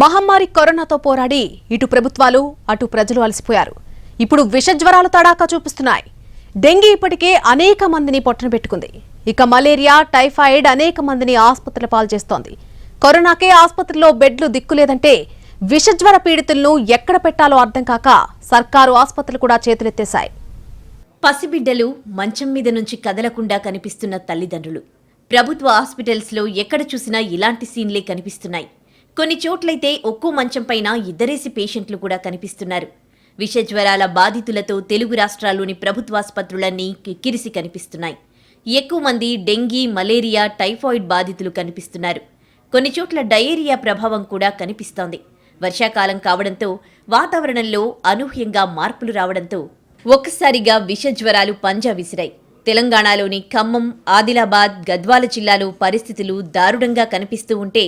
మహమ్మారి కరోనాతో పోరాడి ఇటు ప్రభుత్వాలు అటు ప్రజలు అలసిపోయారు. ఇప్పుడు విష జ్వరాలు తడాకా చూపిస్తున్నాయి. డెంగీ ఇప్పటికే అనేక మందిని పొట్టన పెట్టుకుంది. ఇక మలేరియా, టైఫాయిడ్ అనేక మందిని ఆసుపత్రుల పాలు చేస్తోంది. కరోనాకే ఆసుపత్రిలో బెడ్లు దిక్కులేదంటే విష జ్వర పీడితులను ఎక్కడ పెట్టాలో అర్థం కాక సర్కారు ఆసుపత్రులు కూడా చేతులెత్తేశాయి. పసిబిడ్డలు మంచం మీద నుంచి కదలకుండా కనిపిస్తున్న తల్లిదండ్రులు. ప్రభుత్వ హాస్పిటల్స్లో ఎక్కడ చూసినా ఇలాంటి సీన్లే కనిపిస్తున్నాయి. కొన్ని చోట్లయితే ఒక్కో మంచం పైన ఇద్దరేసి పేషెంట్లు కూడా కనిపిస్తున్నారు. విష జ్వరాల బాధితులతో తెలుగు రాష్ట్రాల్లోని ప్రభుత్వాసుపత్రులన్నీ కిక్కిరిసి కనిపిస్తున్నాయి. ఎక్కువ మంది డెంగీ, మలేరియా, టైఫాయిడ్ బాధితులు కనిపిస్తున్నారు. కొన్ని చోట్ల డయేరియా ప్రభావం కూడా కనిపిస్తోంది. వర్షాకాలం కావడంతో వాతావరణంలో అనూహ్యంగా మార్పులు రావడంతో ఒక్కసారిగా విష జ్వరాలు పంజా విసిరాయి. తెలంగాణలోని ఖమ్మం, ఆదిలాబాద్, గద్వాల జిల్లాలో పరిస్థితులు దారుణంగా కనిపిస్తూ ఉంటే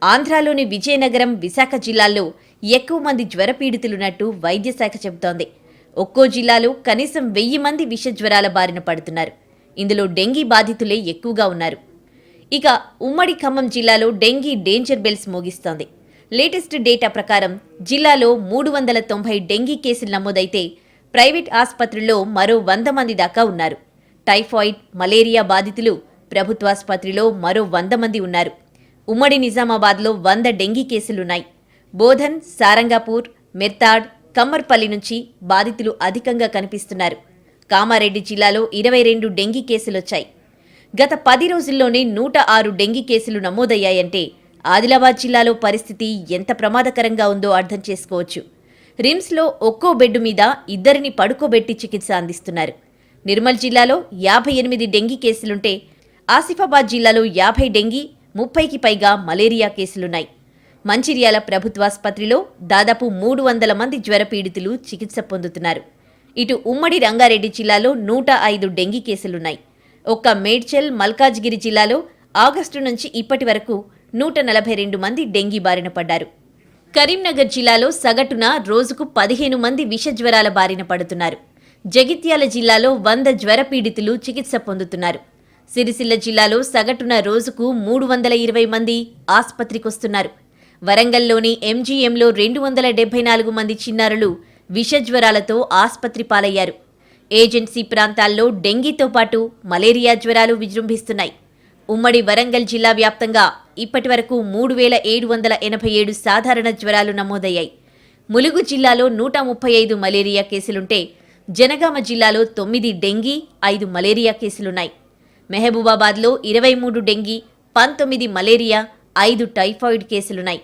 ఆంధ్రాలోని విజయనగరం, విశాఖ జిల్లాల్లో ఎక్కువ మంది జ్వరపీడితులున్నట్టు వైద్యశాఖ చెబుతోంది. ఒక్కో జిల్లాలో కనీసం 1000 మంది విష జ్వరాల బారిన పడుతున్నారు. ఇందులో డెంగీ బాధితులే ఎక్కువగా ఉన్నారు. ఇక ఉమ్మడి ఖమ్మం జిల్లాలో డెంగీ డేంజర్ బెల్స్ మోగిస్తోంది. లేటెస్ట్ డేటా ప్రకారం జిల్లాలో 390 డెంగీ కేసులు నమోదైతే ప్రైవేట్ ఆసుపత్రుల్లో మరో 100 మంది దాకా ఉన్నారు. టైఫాయిడ్, మలేరియా బాధితులు ప్రభుత్వాసుపత్రిలో మరో 100 మంది ఉన్నారు. ఉమ్మడి నిజామాబాద్లో 100 డెంగీ కేసులున్నాయి. బోధన్, సారంగాపూర్, మెర్తాడ్, కమ్మర్పల్లి నుంచి బాధితులు అధికంగా కనిపిస్తున్నారు. కామారెడ్డి జిల్లాలో 22 డెంగీ కేసులొచ్చాయి. గత 10 రోజుల్లోనే 106 డెంగీ కేసులు నమోదయ్యాయంటే ఆదిలాబాద్ జిల్లాలో పరిస్థితి ఎంత ప్రమాదకరంగా ఉందో అర్థం చేసుకోవచ్చు. రిమ్స్లో ఒక్కో బెడ్డు మీద ఇద్దరిని పడుకోబెట్టి చికిత్స అందిస్తున్నారు. నిర్మల్ జిల్లాలో 58 డెంగీ కేసులుంటే ఆసిఫాబాద్ జిల్లాలో 50 డెంగీ, 30కి పైగా మలేరియా కేసులున్నాయి. మంచిర్యాల ప్రభుత్వాసుపత్రిలో దాదాపు 300 మంది జ్వరపీడితులు చికిత్స పొందుతున్నారు. ఇటు ఉమ్మడి రంగారెడ్డి జిల్లాలో 105 డెంగీ కేసులున్నాయి. ఒక్క మేడ్చల్, మల్కాజ్గిరి జిల్లాలో ఆగస్టు నుంచి ఇప్పటి వరకు 142 మంది డెంగీ బారిన పడ్డారు. కరీంనగర్ జిల్లాలో సగటున రోజుకు 15 మంది విష జ్వరాల బారిన పడుతున్నారు. జగిత్యాల జిల్లాలో 100 జ్వరపీడితులు చికిత్స పొందుతున్నారు. సిరిసిల్ల జిల్లాలో సగటున రోజుకు 320 మంది ఆస్పత్రికొస్తున్నారు. వరంగల్లోని ఎంజీఎంలో 274 మంది చిన్నారులు విష జ్వరాలతో ఆస్పత్రి పాలయ్యారు. ఏజెన్సీ ప్రాంతాల్లో డెంగీతో పాటు మలేరియా జ్వరాలు విజృంభిస్తున్నాయి. ఉమ్మడి వరంగల్ జిల్లా వ్యాప్తంగా ఇప్పటి వరకు 3787 సాధారణ జ్వరాలు నమోదయ్యాయి. ములుగు జిల్లాలో 135 మలేరియా కేసులుంటే జనగామ జిల్లాలో 9 డెంగీ, 5 మలేరియా కేసులున్నాయి. మెహబూబాబాద్లో 23 డెంగీ, 19 మలేరియా, 5 టైఫాయిడ్ కేసులున్నాయి.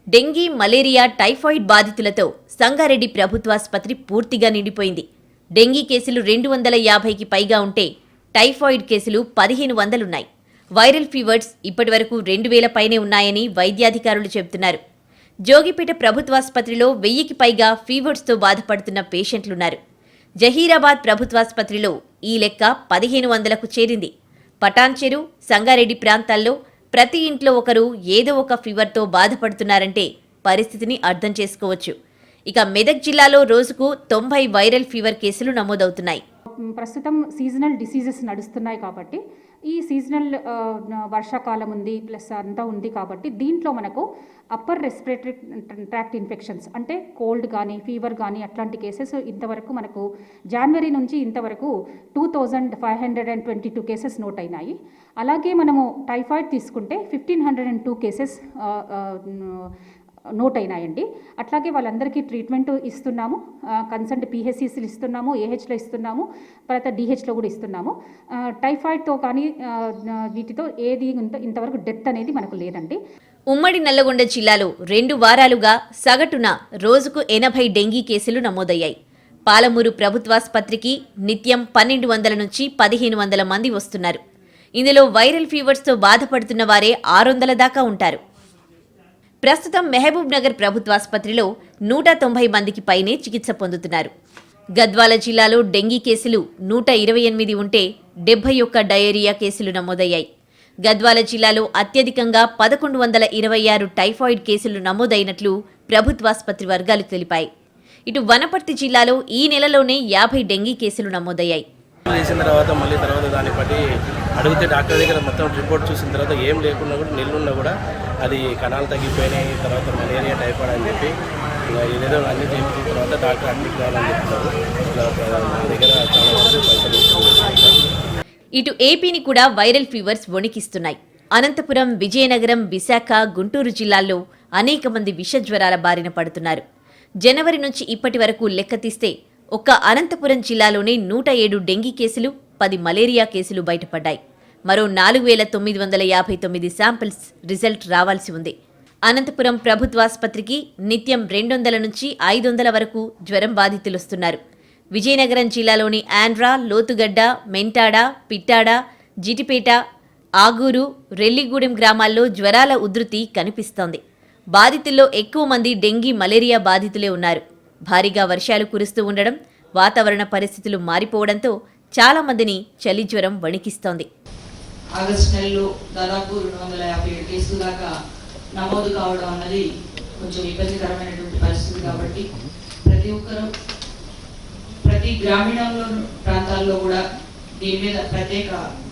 డెంగీ, మలేరియా, టైఫాయిడ్ బాధితులతో సంగారెడ్డి ప్రభుత్వాసుపత్రి పూర్తిగా నిండిపోయింది. డెంగీ కేసులు 250కి పైగా ఉంటే టైఫాయిడ్ కేసులు 1500 వైరల్ ఫీవర్స్ ఇప్పటివరకు 2000 పైనే ఉన్నాయని వైద్యాధికారులు చెబుతున్నారు. జోగిపేట ప్రభుత్వాసుపత్రిలో 1000కి పైగా ఫీవర్స్తో బాధపడుతున్న పేషెంట్లున్నారు. జహీరాబాద్ ప్రభుత్వాసుపత్రిలో ఈ లెక్క 1500కు చేరింది. పటాన్చెరు, సంగారెడ్డి ప్రాంతాల్లో ప్రతి ఇంట్లో ఒకరు ఏదో ఒక ఫీవర్తో బాధపడుతున్నారంటే పరిస్థితిని అర్థం చేసుకోవచ్చు. ఇక మెదక్ జిల్లాలో రోజుకు 90 వైరల్ ఫీవర్ కేసులు నమోదవుతున్నాయి. ప్రస్తుతం సీజనల్ డిసీజెస్ నడుస్తున్నాయి కాబట్టి ఈ సీజనల్ వర్షాకాలం ఉంది ప్లస్ అంతా ఉంది కాబట్టి దీంట్లో మనకు అప్పర్ రెస్పిరేటరీ ట్రాక్ట్ ఇన్ఫెక్షన్స్ అంటే కోల్డ్ కానీ ఫీవర్ కానీ అట్లాంటి కేసెస్ ఇంతవరకు మనకు జనవరి నుంచి ఇంతవరకు 2522 కేసెస్ నోట్ అయినాయి. అలాగే మనము టైఫాయిడ్ తీసుకుంటే 1502 కేసెస్ నోట్ అయినాయండి. అట్లాగే వాళ్ళందరికీ ట్రీట్మెంట్ ఇస్తున్నాము. కన్సల్ట్ పిహెచ్సిలు ఇస్తున్నాము, ఏహెచ్లో ఇస్తున్నాము, తర్వాత డిహెచ్లో కూడా ఇస్తున్నాము. టైఫాయిడ్తో కానీ వీటితో ఏది ఇంతవరకు డెత్ అనేది మనకు లేదండి. ఉమ్మడి నల్లగొండ జిల్లాలో 2 వారాలుగా సగటున రోజుకు 80 డెంగీ కేసులు నమోదయ్యాయి. పాలమూరు ప్రభుత్వాసుపత్రికి నిత్యం 1200 నుంచి 1500 మంది వస్తున్నారు. ఇందులో వైరల్ ఫీవర్స్తో బాధపడుతున్న వారే 600 దాకా ఉంటారు. ప్రస్తుతం మహబూబ్ నగర్ ప్రభుత్వాసుపత్రిలో 190 మందికి పైనే చికిత్స పొందుతున్నారు. గద్వాల జిల్లాలో డెంగీ కేసులు 128 ఉంటే 71 డయేరియా కేసులు నమోదయ్యాయి. గద్వాల జిల్లాలో అత్యధికంగా 1126 టైఫాయిడ్ కేసులు నమోదైనట్లు ప్రభుత్వాసుపత్రి వర్గాలు తెలిపాయి. ఇటు వనపర్తి జిల్లాలో ఈ నెలలోనే 50 డెంగీ కేసులు నమోదయ్యాయి. తర్వాత దాన్ని బట్టి అడిగితే డాక్టర్ దగ్గర మొత్తం రిపోర్ట్ చూసిన తర్వాత ఏం లేకున్నా కూడా నిల్లున్నా కూడా అది కణాలు తగ్గిపోయినాయి, తర్వాత మలేరియా టైఫాయిడ్ అని చెప్పి ఏదేదో అన్ని చేసిన తర్వాత డాక్టర్ అడ్మిట్ కావాలని చెప్తున్నారు. నా దగ్గర చాలా పైసలు. ఇటు ఏపీని కూడా వైరల్ ఫీవర్స్ వణికిస్తున్నాయి. అనంతపురం, విజయనగరం, విశాఖ, గుంటూరు జిల్లాల్లో అనేక మంది విషజ్వరాల బారిన పడుతున్నారు. జనవరి నుంచి ఇప్పటి వరకు లెక్క తీస్తే ఒక్క అనంతపురం జిల్లాలోనే 107 డెంగీ కేసులు, 10 మలేరియా కేసులు బయటపడ్డాయి. మరో 4959 శాంపిల్స్ రిజల్ట్ రావాల్సి ఉంది. అనంతపురం ప్రభుత్వాసుపత్రికి నిత్యం 200 నుంచి 500 వరకు జ్వరం బాధితులొస్తున్నారు. విజయనగరం జిల్లాలోని ఆండ్రా, లోతుగడ్డ, మెంటాడ, పిట్టాడ, జిటిపేట, ఆగూరు, రెల్లిగూడెం గ్రామాల్లో జ్వరాల ఉధృతి కనిపిస్తోంది. బాధితుల్లో ఎక్కువ మంది డెంగీ, మలేరియా బాధితులే ఉన్నారు. భారీగా వర్షాలు కురుస్తూ ఉండడం, వాతావరణ పరిస్థితులు మారిపోవడంతో చాలా మందిని చలి జ్వరం వణికిస్తోంది. ఆగస్టు నెలలో దాదాపు 257 కేసులు దాకా నమోదు కావడం అన్నది కొంచెం ఇబ్బందికరమైనటువంటి పరిస్థితి. కాబట్టి ప్రతి ఒక్కరూ ప్రతి గ్రామీణంలో ప్రాంతాల్లో కూడా దీని మీద ప్రత్యేక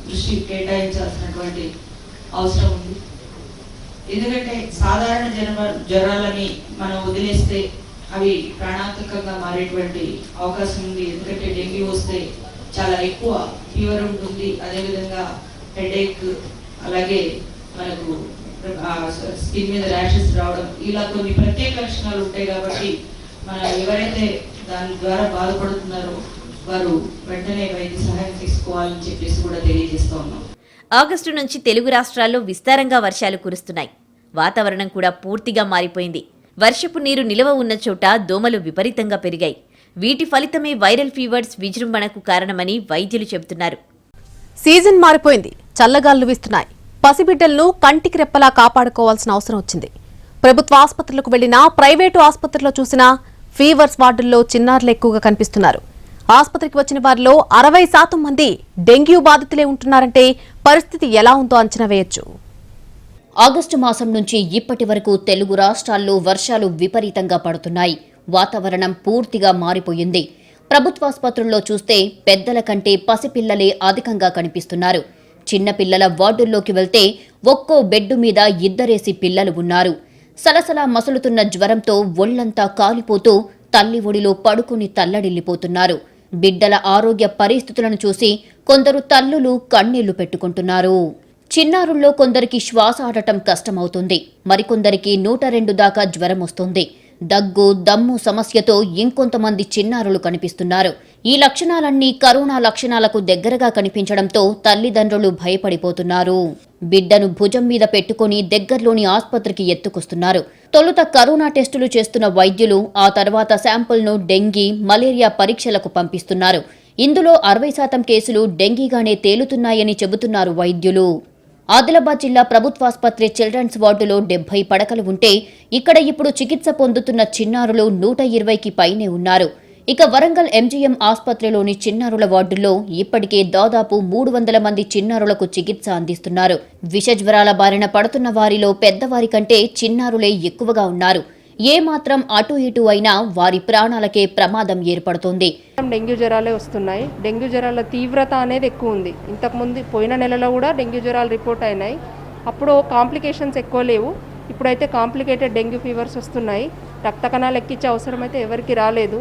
దృష్టి కేటాయించాల్సినటువంటి అవసరం ఉంది. ఎందుకంటే సాధారణ జ్వరాలని మనం వదిలేస్తే అవి ప్రాణాంతకంగా మారేటువంటి అవకాశం ఉంది. ఎందుకంటే డెంగ్యూ వస్తే చాలా ఎక్కువ ఫీవర్ ఉంటుంది, అదేవిధంగా హెడేక్, అలాగే మనకు స్కిన్ మీద ర్యాషెస్ రావడం, ఇలా కొన్ని ప్రత్యేక లక్షణాలు ఉంటాయి. కాబట్టి మనం ఎవరైతే దాని ద్వారా బాధపడుతున్నారో వారు వెంటనే వైద్య సహాయం తీసుకోవాలని చెప్పేసి కూడా తెలియజేస్తా ఉన్నాం. ఆగస్టు నుంచి తెలుగు రాష్ట్రాల్లో విస్తారంగా వర్షాలు కురుస్తున్నాయి. వాతావరణం కూడా పూర్తిగా మారిపోయింది. వర్షపు నీరు నిలవ ఉన్న చోట దోమలు విపరీతంగా పెరిగాయి. వీటి ఫలితమే వైరల్ ఫీవర్స్ విజృంభణకు కారణమని వైద్యులు చెబుతున్నారు. సీజన్ మారిపోయింది, చల్లగాళ్లు వీస్తున్నాయి. పసిబిడ్డలను కంటికి రెప్పలా కాపాడుకోవాల్సిన అవసరం వచ్చింది. ప్రభుత్వ ఆసుపత్రులకు వెళ్లినా, ప్రైవేటు ఆసుపత్రిలో చూసినా ఫీవర్స్ వార్డుల్లో చిన్నారులు ఎక్కువగా కనిపిస్తున్నారు. ఆసుపత్రికి వచ్చిన వారిలో 60% మంది డెంగ్యూ బాధితులే ఉంటున్నారంటే పరిస్థితి ఎలా ఉందో అంచనా వేయొచ్చు. ఆగస్టు మాసం నుంచి ఇప్పటి వరకు తెలుగు రాష్ట్రాల్లో వర్షాలు విపరీతంగా పడుతున్నాయి. వాతావరణం పూర్తిగా మారిపోయింది. ప్రభుత్వాసుపత్రుల్లో చూస్తే పెద్దల కంటే పసిపిల్లలే అధికంగా కనిపిస్తున్నారు. చిన్నపిల్లల వార్డుల్లోకి వెళ్తే ఒక్కో బెడ్డు మీద 2 పిల్లలు ఉన్నారు. సలసలా మసులుతున్న జ్వరంతో ఒళ్లంతా కాలిపోతూ తల్లి ఒడిలో పడుకుని తల్లడిల్లిపోతున్నారు. బిడ్డల ఆరోగ్య పరిస్థితులను చూసి కొందరు తల్లులు కన్నీళ్లు పెట్టుకుంటున్నారు. చిన్నారుల్లో కొందరికి శ్వాస ఆడటం కష్టమవుతుంది. మరికొందరికి 102 దాకా జ్వరం వస్తుంది. దగ్గు, దమ్ము సమస్యతో ఇంకొంతమంది చిన్నారులు కనిపిస్తున్నారు. ఈ లక్షణాలన్నీ కరోనా లక్షణాలకు దగ్గరగా కనిపించడంతో తల్లిదండ్రులు భయపడిపోతున్నారు. బిడ్డను భుజం మీద పెట్టుకుని దగ్గర్లోని ఆసుపత్రికి ఎత్తుకొస్తున్నారు. తొలుత కరోనా టెస్టులు చేస్తున్న వైద్యులు ఆ తర్వాత శాంపుల్ను డెంగీ, మలేరియా పరీక్షలకు పంపిస్తున్నారు. ఇందులో 60% కేసులు డెంగీగానే తేలుతున్నాయని చెబుతున్నారు వైద్యులు. ఆదిలాబాద్ జిల్లా ప్రభుత్వాసుపత్రి చిల్డ్రన్స్ వార్డులో 70 పడకలు ఉంటే ఇక్కడ ఇప్పుడు చికిత్స పొందుతున్న చిన్నారులు 120కి పైనే ఉన్నారు. ఇక వరంగల్ ఎంజీఎం ఆసుపత్రిలోని చిన్నారుల వార్డుల్లో ఇప్పటికే దాదాపు 300 మంది చిన్నారులకు చికిత్స అందిస్తున్నారు. విషజ్వరాల బారిన పడుతున్న వారిలో పెద్దవారి కంటే చిన్నారులే ఎక్కువగా ఉన్నారు. ఏ మాత్రం అటు ఇటు అయినా వారి ప్రాణాలకే ప్రమాదం ఏర్పడుతోంది. డెంగ్యూ జ్వరాలే వస్తున్నాయి. డెంగ్యూ జ్వరాల తీవ్రత అనేది ఎక్కువ ఉంది. ఇంతకుముందు పోయిన నెలలో కూడా డెంగ్యూ జ్వరాలు రిపోర్ట్ అయినాయి. అప్పుడు కాంప్లికేషన్స్ ఎక్కువ లేవు. ఇప్పుడైతే కాంప్లికేటెడ్ డెంగ్యూ ఫీవర్స్ వస్తున్నాయి. రక్త కణాలు ఎక్కించే అవసరం అయితే ఎవరికి రాలేదు.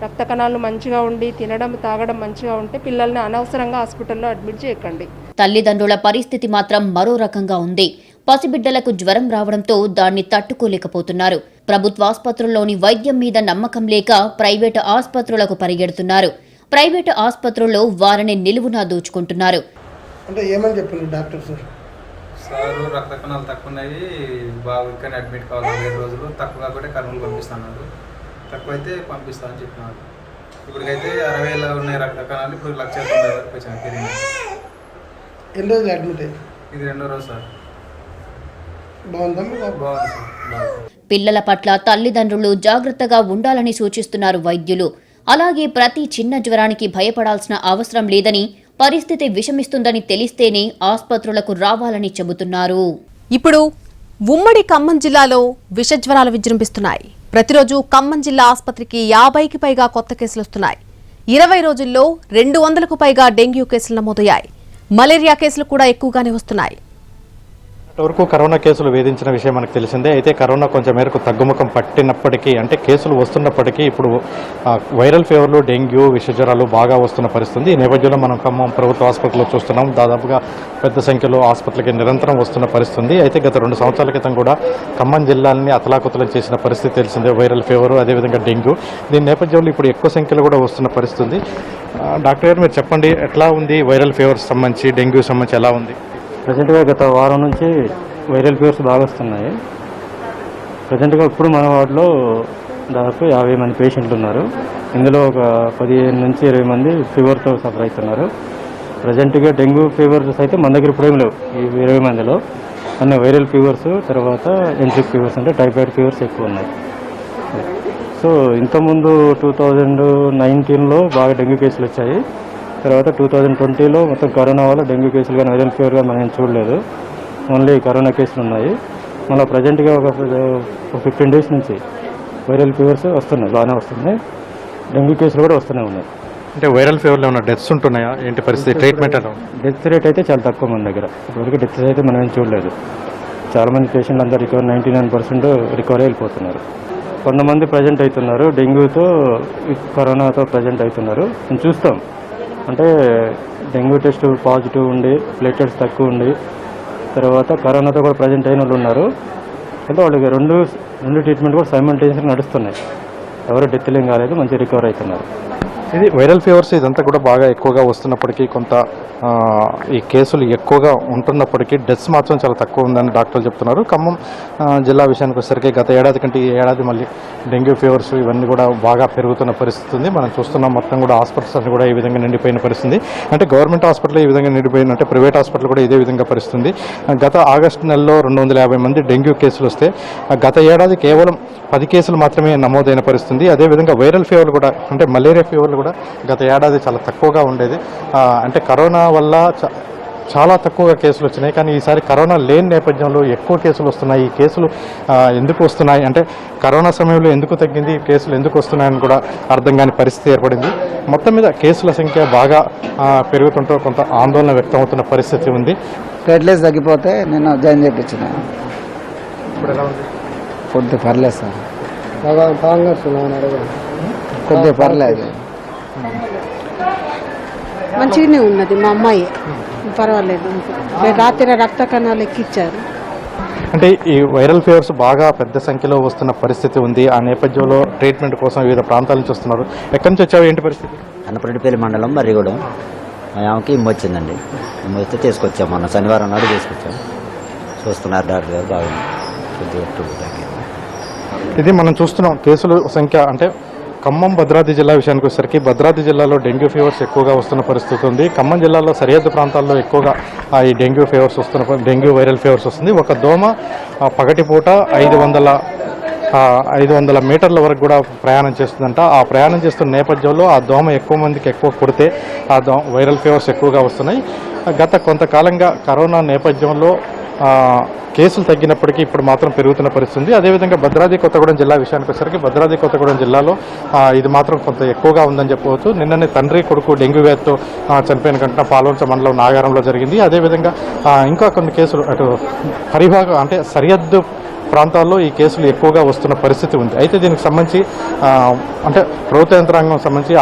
రక్త కణాలు మంచిగా ఉండి తినడం తాగడం మంచిగా ఉంటే పిల్లల్ని అనవసరంగా హాస్పిటల్లో అడ్మిట్ చేయకండి. తల్లిదండ్రుల పరిస్థితి మాత్రం మరో రకంగా ఉంది. పసిబిడ్డలకు జ్వరం రావడంతో దాన్ని తట్టుకోలేకపోతున్నారు. ప్రభుత్వాసుపత్రుల్లోని వైద్యం మీద నమ్మకం లేక ప్రైవేటు ఆసుపత్రులకు పరిగెడుతున్నారు. ప్రైవేటు ఆసుపత్రుల్లో వారిని నిలువునా దోచుకుంటున్నారు. అంటే ఏమని చెప్పింది డాక్టర్ సార్? రక్త కణాలు తక్కువ ఉన్నాయి, బాగా ఇక్కడనే అడ్మిట్ కావాలి 2 రోజులు, తక్కువ కాకపోతే కర్నూలు పంపిస్తున్నారు, తక్కువైతే పంపిస్తా అని చెప్పినారు. ఇప్పటికైతే 60,000 ఉన్నాయి రక్త కణాలు, ఇప్పుడు 1,90,000 వరకు వచ్చాను పెరిగినాయి. ఎన్ని రోజులు అడ్మిట్ అయ్యి? ఇది 2వ రోజు సార్. బాగుంది సార్, బాగుంది. పిల్లల పట్ల తల్లిదండ్రులు జాగ్రత్తగా ఉండాలని సూచిస్తున్నారు వైద్యులు. అలాగే ప్రతి చిన్న జ్వరానికి భయపడాల్సిన అవసరం లేదని, పరిస్థితి విషమిస్తుందని తెలిస్తేనే ఆసుపత్రులకు రావాలని చెబుతున్నారు. ఇప్పుడు ఉమ్మడి ఖమ్మం జిల్లాలో విషజ్వరాలు విజృంభిస్తున్నాయి. ప్రతిరోజు ఖమ్మం జిల్లా ఆసుపత్రికి 50కి పైగా కొత్త కేసులు వస్తున్నాయి. 20 రోజుల్లో 200కు పైగా డెంగ్యూ కేసులు నమోదయ్యాయి. మలేరియా కేసులు కూడా ఎక్కువగానే వస్తున్నాయి. వరకు కరోనా కేసులు వేధించిన విషయం మనకు తెలిసిందే. అయితే కరోనా కొంచెం మేరకు తగ్గుముఖం పట్టినప్పటికీ, అంటే కేసులు వస్తున్నప్పటికీ ఇప్పుడు వైరల్ ఫీవర్లు, డెంగ్యూ, విషజ్వరాలు బాగా వస్తున్న పరిస్థితి. ఈ నేపథ్యంలో మనం ఖమ్మం ప్రభుత్వ ఆసుపత్రిలో చూస్తున్నాం. దాదాపుగా పెద్ద సంఖ్యలో ఆసుపత్రికి నిరంతరం వస్తున్న పరిస్థితి. అయితే గత 2 సంవత్సరాల క్రితం కూడా ఖమ్మం జిల్లాని అతలాకుతలం చేసిన పరిస్థితి తెలిసిందే. వైరల్ ఫీవర్, అదేవిధంగా డెంగ్యూ. దీని నేపథ్యంలో ఇప్పుడు ఎక్కువ సంఖ్యలో కూడా వస్తున్న పరిస్థితి. డాక్టర్ గారు మీరు చెప్పండి, ఎట్లా ఉంది వైరల్ ఫీవర్స్ సంబంధించి, డెంగ్యూ సంబంధించి ఎలా ఉంది? ప్రజెంట్గా గత వారం నుంచి వైరల్ ఫీవర్స్ బాగా వస్తున్నాయి. ప్రజెంట్గా ఇప్పుడు మన వార్డులో దాదాపు 50 మంది పేషెంట్లు ఉన్నారు. ఇందులో ఒక 15 నుంచి 20 మంది ఫీవర్తో సఫర్ అవుతున్నారు. ప్రజెంట్గా డెంగ్యూ ఫీవర్స్ అయితే మన దగ్గర ఇప్పుడు ఏం లేవు. ఈ 20 మందిలో అన్ని వైరల్ ఫీవర్స్, తర్వాత ఎంట్రిక్ ఫీవర్స్ అంటే టైఫాయిడ్ ఫీవర్స్ ఎక్కువ ఉన్నాయి. సో ఇంతకుముందు 2019లో బాగా డెంగ్యూ కేసులు వచ్చాయి. తర్వాత 2020లో మొత్తం కరోనా వల్ల డెంగ్యూ కేసులు కానీ వైరల్ ఫీవర్గా మనం చూడలేదు. ఓన్లీ కరోనా కేసులు ఉన్నాయి. మళ్ళీ ప్రజెంట్గా ఒక 15 డేస్ నుంచి వైరల్ ఫీవర్స్ వస్తున్నాయి, బాగానే వస్తున్నాయి. డెంగ్యూ కేసులు కూడా వస్తూనే ఉన్నాయి. అంటే వైరల్ ఫీవర్లో ఉన్న డెత్స్ ఉంటున్నాయా, ఏంటి పరిస్థితి? ట్రీట్మెంట్ ఎలా? డెత్ రేట్ అయితే చాలా తక్కువ మన దగ్గర. ఇప్పటివరకు డెత్స్ అయితే మనం ఏం చూడలేదు. చాలామంది పేషెంట్లు అందరూ రికవర్ 99% రికవర్ అయిపోతున్నారు. కొంతమంది ప్రజెంట్ అవుతున్నారు డెంగ్యూతో, కరోనాతో ప్రజెంట్ అవుతున్నారు. మేము చూస్తాం. అంటే డెంగ్యూ టెస్ట్ పాజిటివ్ ఉండి, ప్లేటెట్స్ తక్కువ ఉండి, తర్వాత కరోనాతో కూడా ప్రజెంట్ అయిన వాళ్ళు ఉన్నారు. అంటే వాళ్ళకి రెండు ట్రీట్మెంట్ కూడా సైమల్టేనియస్గా నడుస్తున్నాయి. ఎవరు డెత్లు ఏం కాలేదు, మంచి రికవర్ అవుతున్నారు. ఇది వైరల్ ఫీవర్స్ ఇదంతా కూడా బాగా ఎక్కువగా వస్తున్నప్పటికీ, కొంత ఈ కేసులు ఎక్కువగా ఉంటున్నప్పటికీ డెత్స్ మాత్రం చాలా తక్కువ ఉందని డాక్టర్లు చెప్తున్నారు. ఖమ్మం జిల్లా విషయానికి వచ్చేసరికి గత ఏడాది కంటే ఈ ఏడాది మళ్ళీ డెంగ్యూ ఫీవర్స్ ఇవన్నీ కూడా బాగా పెరుగుతున్న పరిస్థితి ఉంది. మనం చూస్తున్నాం మొత్తం కూడా హాస్పిటల్స్ అన్ని కూడా ఈ విధంగా నిండిపోయిన పరిస్థితి. అంటే గవర్నమెంట్ హాస్పిటల్ ఈ విధంగా నిండిపోయిన, అంటే ప్రైవేట్ హాస్పిటల్ కూడా ఇదే విధంగా పరిస్థితి. గత ఆగస్టు నెలలో 250 మంది డెంగ్యూ కేసులు వస్తే గత ఏడాది కేవలం 10 కేసులు మాత్రమే నమోదైన పరిస్థితి. అదేవిధంగా వైరల్ ఫీవర్లు కూడా, అంటే మలేరియా ఫీవర్లు కూడా గత ఏడాది చాలా తక్కువగా ఉండేది. అంటే కరోనా వల్ల చాలా తక్కువగా కేసులు వచ్చినాయి. కానీ ఈసారి కరోనా లేని నేపథ్యంలో ఎక్కువ కేసులు వస్తున్నాయి. ఈ కేసులు ఎందుకు వస్తున్నాయి, అంటే కరోనా సమయంలో ఎందుకు తగ్గింది, ఈ కేసులు ఎందుకు వస్తున్నాయని కూడా అర్థం కాని పరిస్థితి ఏర్పడింది. మొత్తం మీద కేసుల సంఖ్య బాగా పెరుగుతుంటూ కొంత ఆందోళన వ్యక్తమవుతున్న పరిస్థితి ఉంది. ప్లేట్లెస్ తగ్గిపోతే నేను జాయిన్ చేయించిన. ఇప్పుడు ఎలా ఉంది? కొద్దిగా పర్లేదు సార్, కొద్దిగా పర్లేదు. మంచిగానే ఉన్నది. మా అమ్మాయి పర్వాలేదు. రాత్రి రక్త కణాలు ఎక్కిచ్చారు. అంటే ఈ వైరల్ ఫీవర్స్ బాగా పెద్ద సంఖ్యలో వస్తున్న పరిస్థితి ఉంది. ఆ నేపథ్యంలో ట్రీట్మెంట్ కోసం వివిధ ప్రాంతాల నుంచి వస్తున్నారు. ఎక్కడి నుంచి వచ్చావు, ఏంటి పరిస్థితి? అన్నపరెడ్డిపల్లి మండలం మర్రిగూడెం. ఆమెకి ఇమ్మ వచ్చిందండి. ఇమ్మ వస్తే తీసుకొచ్చాం, మొన్న శనివారం నాడు తీసుకొచ్చాం. చూస్తున్నారు డాక్టర్ గారు, బాగుంది. ఇది మనం చూస్తున్నాం కేసుల సంఖ్య. అంటే ఖమ్మం భద్రాద్రి జిల్లా విషయానికి వచ్చేసరికి భద్రాద్రి జిల్లాలో డెంగ్యూ ఫీవర్స్ ఎక్కువగా వస్తున్న పరిస్థితి ఉంది. ఖమ్మం జిల్లాలో సరిహద్దు ప్రాంతాల్లో ఎక్కువగా ఈ dengue fevers dengue viral fevers వస్తుంది. ఒక దోమ పగటిపూట 500 మీటర్ల వరకు కూడా ప్రయాణం చేస్తుందంట. ఆ ప్రయాణం చేస్తున్న నేపథ్యంలో ఆ దోమ ఎక్కువ మందికి ఎక్కువ కుడితే ఆ వైరల్ ఫీవర్స్ ఎక్కువగా వస్తున్నాయి. గత కొంతకాలంగా కరోనా నేపథ్యంలో కేసులు తగ్గినప్పటికీ ఇప్పుడు మాత్రం పెరుగుతున్న పరిస్థితి. అదేవిధంగా భద్రాద్రి కొత్తగూడెం జిల్లా విషయానికి వచ్చేసరికి భద్రాద్రి కొత్తగూడెం జిల్లాలో ఇది మాత్రం కొంత ఎక్కువగా ఉందని చెప్పవచ్చు. నిన్ననే తండ్రి కొడుకు డెంగ్యూ వ్యాధితో చనిపోయిన ఘటన పాల్వంచ మండలం నాగారంలో జరిగింది. అదేవిధంగా ఇంకా కొన్ని కేసులు అటు పరిభాగం, అంటే సరిహద్దు ప్రాంతాల్లో ఈ కేసులు ఎక్కువగా వస్తున్న పరిస్థితి ఉంది. అయితే దీనికి సంబంధించి అంటే ప్రభుత్వ యంత్రాంగం సంబంధించి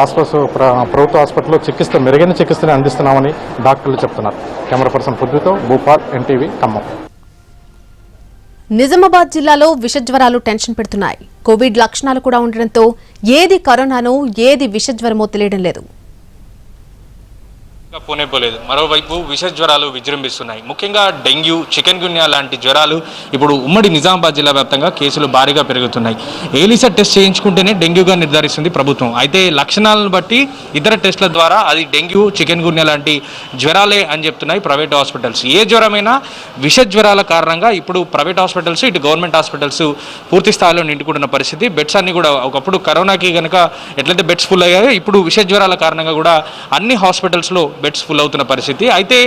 ప్రభుత్వ హాస్పిటల్లో మెరుగైన చికిత్సని అందిస్తున్నామని డాక్టర్లు చెప్తున్నారు. కెమెరా పర్సన్ పొద్దుతో భూపాల్, ఎన్టీవీ, ఖమ్మం. నిజామాబాద్ జిల్లాలో విషజ్వరాలు టెన్షన్ పెడుతున్నాయి. కోవిడ్ లక్షణాలు కూడా ఉండడంతో ఏది కరోనానో ఏది విషజ్వరమో తెలియడం లేదు. పోలేదు. మరోవైపు విష జ్వరాలు విజృంభిస్తున్నాయి. ముఖ్యంగా డెంగ్యూ, చికెన్ గున్యా లాంటి జ్వరాలు ఇప్పుడు ఉమ్మడి నిజామాబాద్ జిల్లా వ్యాప్తంగా కేసులు భారీగా పెరుగుతున్నాయి. ఏలిసా టెస్ట్ చేయించుకుంటేనే డెంగ్యూగా నిర్ధారిస్తుంది ప్రభుత్వం. అయితే లక్షణాలను బట్టి ఇతర టెస్టుల ద్వారా అది డెంగ్యూ, చికెన్ గున్యా లాంటి జ్వరాలే అని చెప్తున్నాయి ప్రైవేట్ హాస్పిటల్స్. ఏ జ్వరమైనా విష జ్వరాల కారణంగా ఇప్పుడు ప్రైవేట్ హాస్పిటల్స్, ఇటు గవర్నమెంట్ హాస్పిటల్స్ పూర్తి స్థాయిలో నిండుకుంటున్న పరిస్థితి. బెడ్స్ అన్ని కూడా ఒకప్పుడు కరోనాకి కనుక ఎట్లయితే బెడ్స్ ఫుల్ అయ్యాయో ఇప్పుడు విష జ్వరాల కారణంగా కూడా అన్ని హాస్పిటల్స్లో బెడ్స్ ఫుల్ అవుతున్న పరిస్థితి. అయితే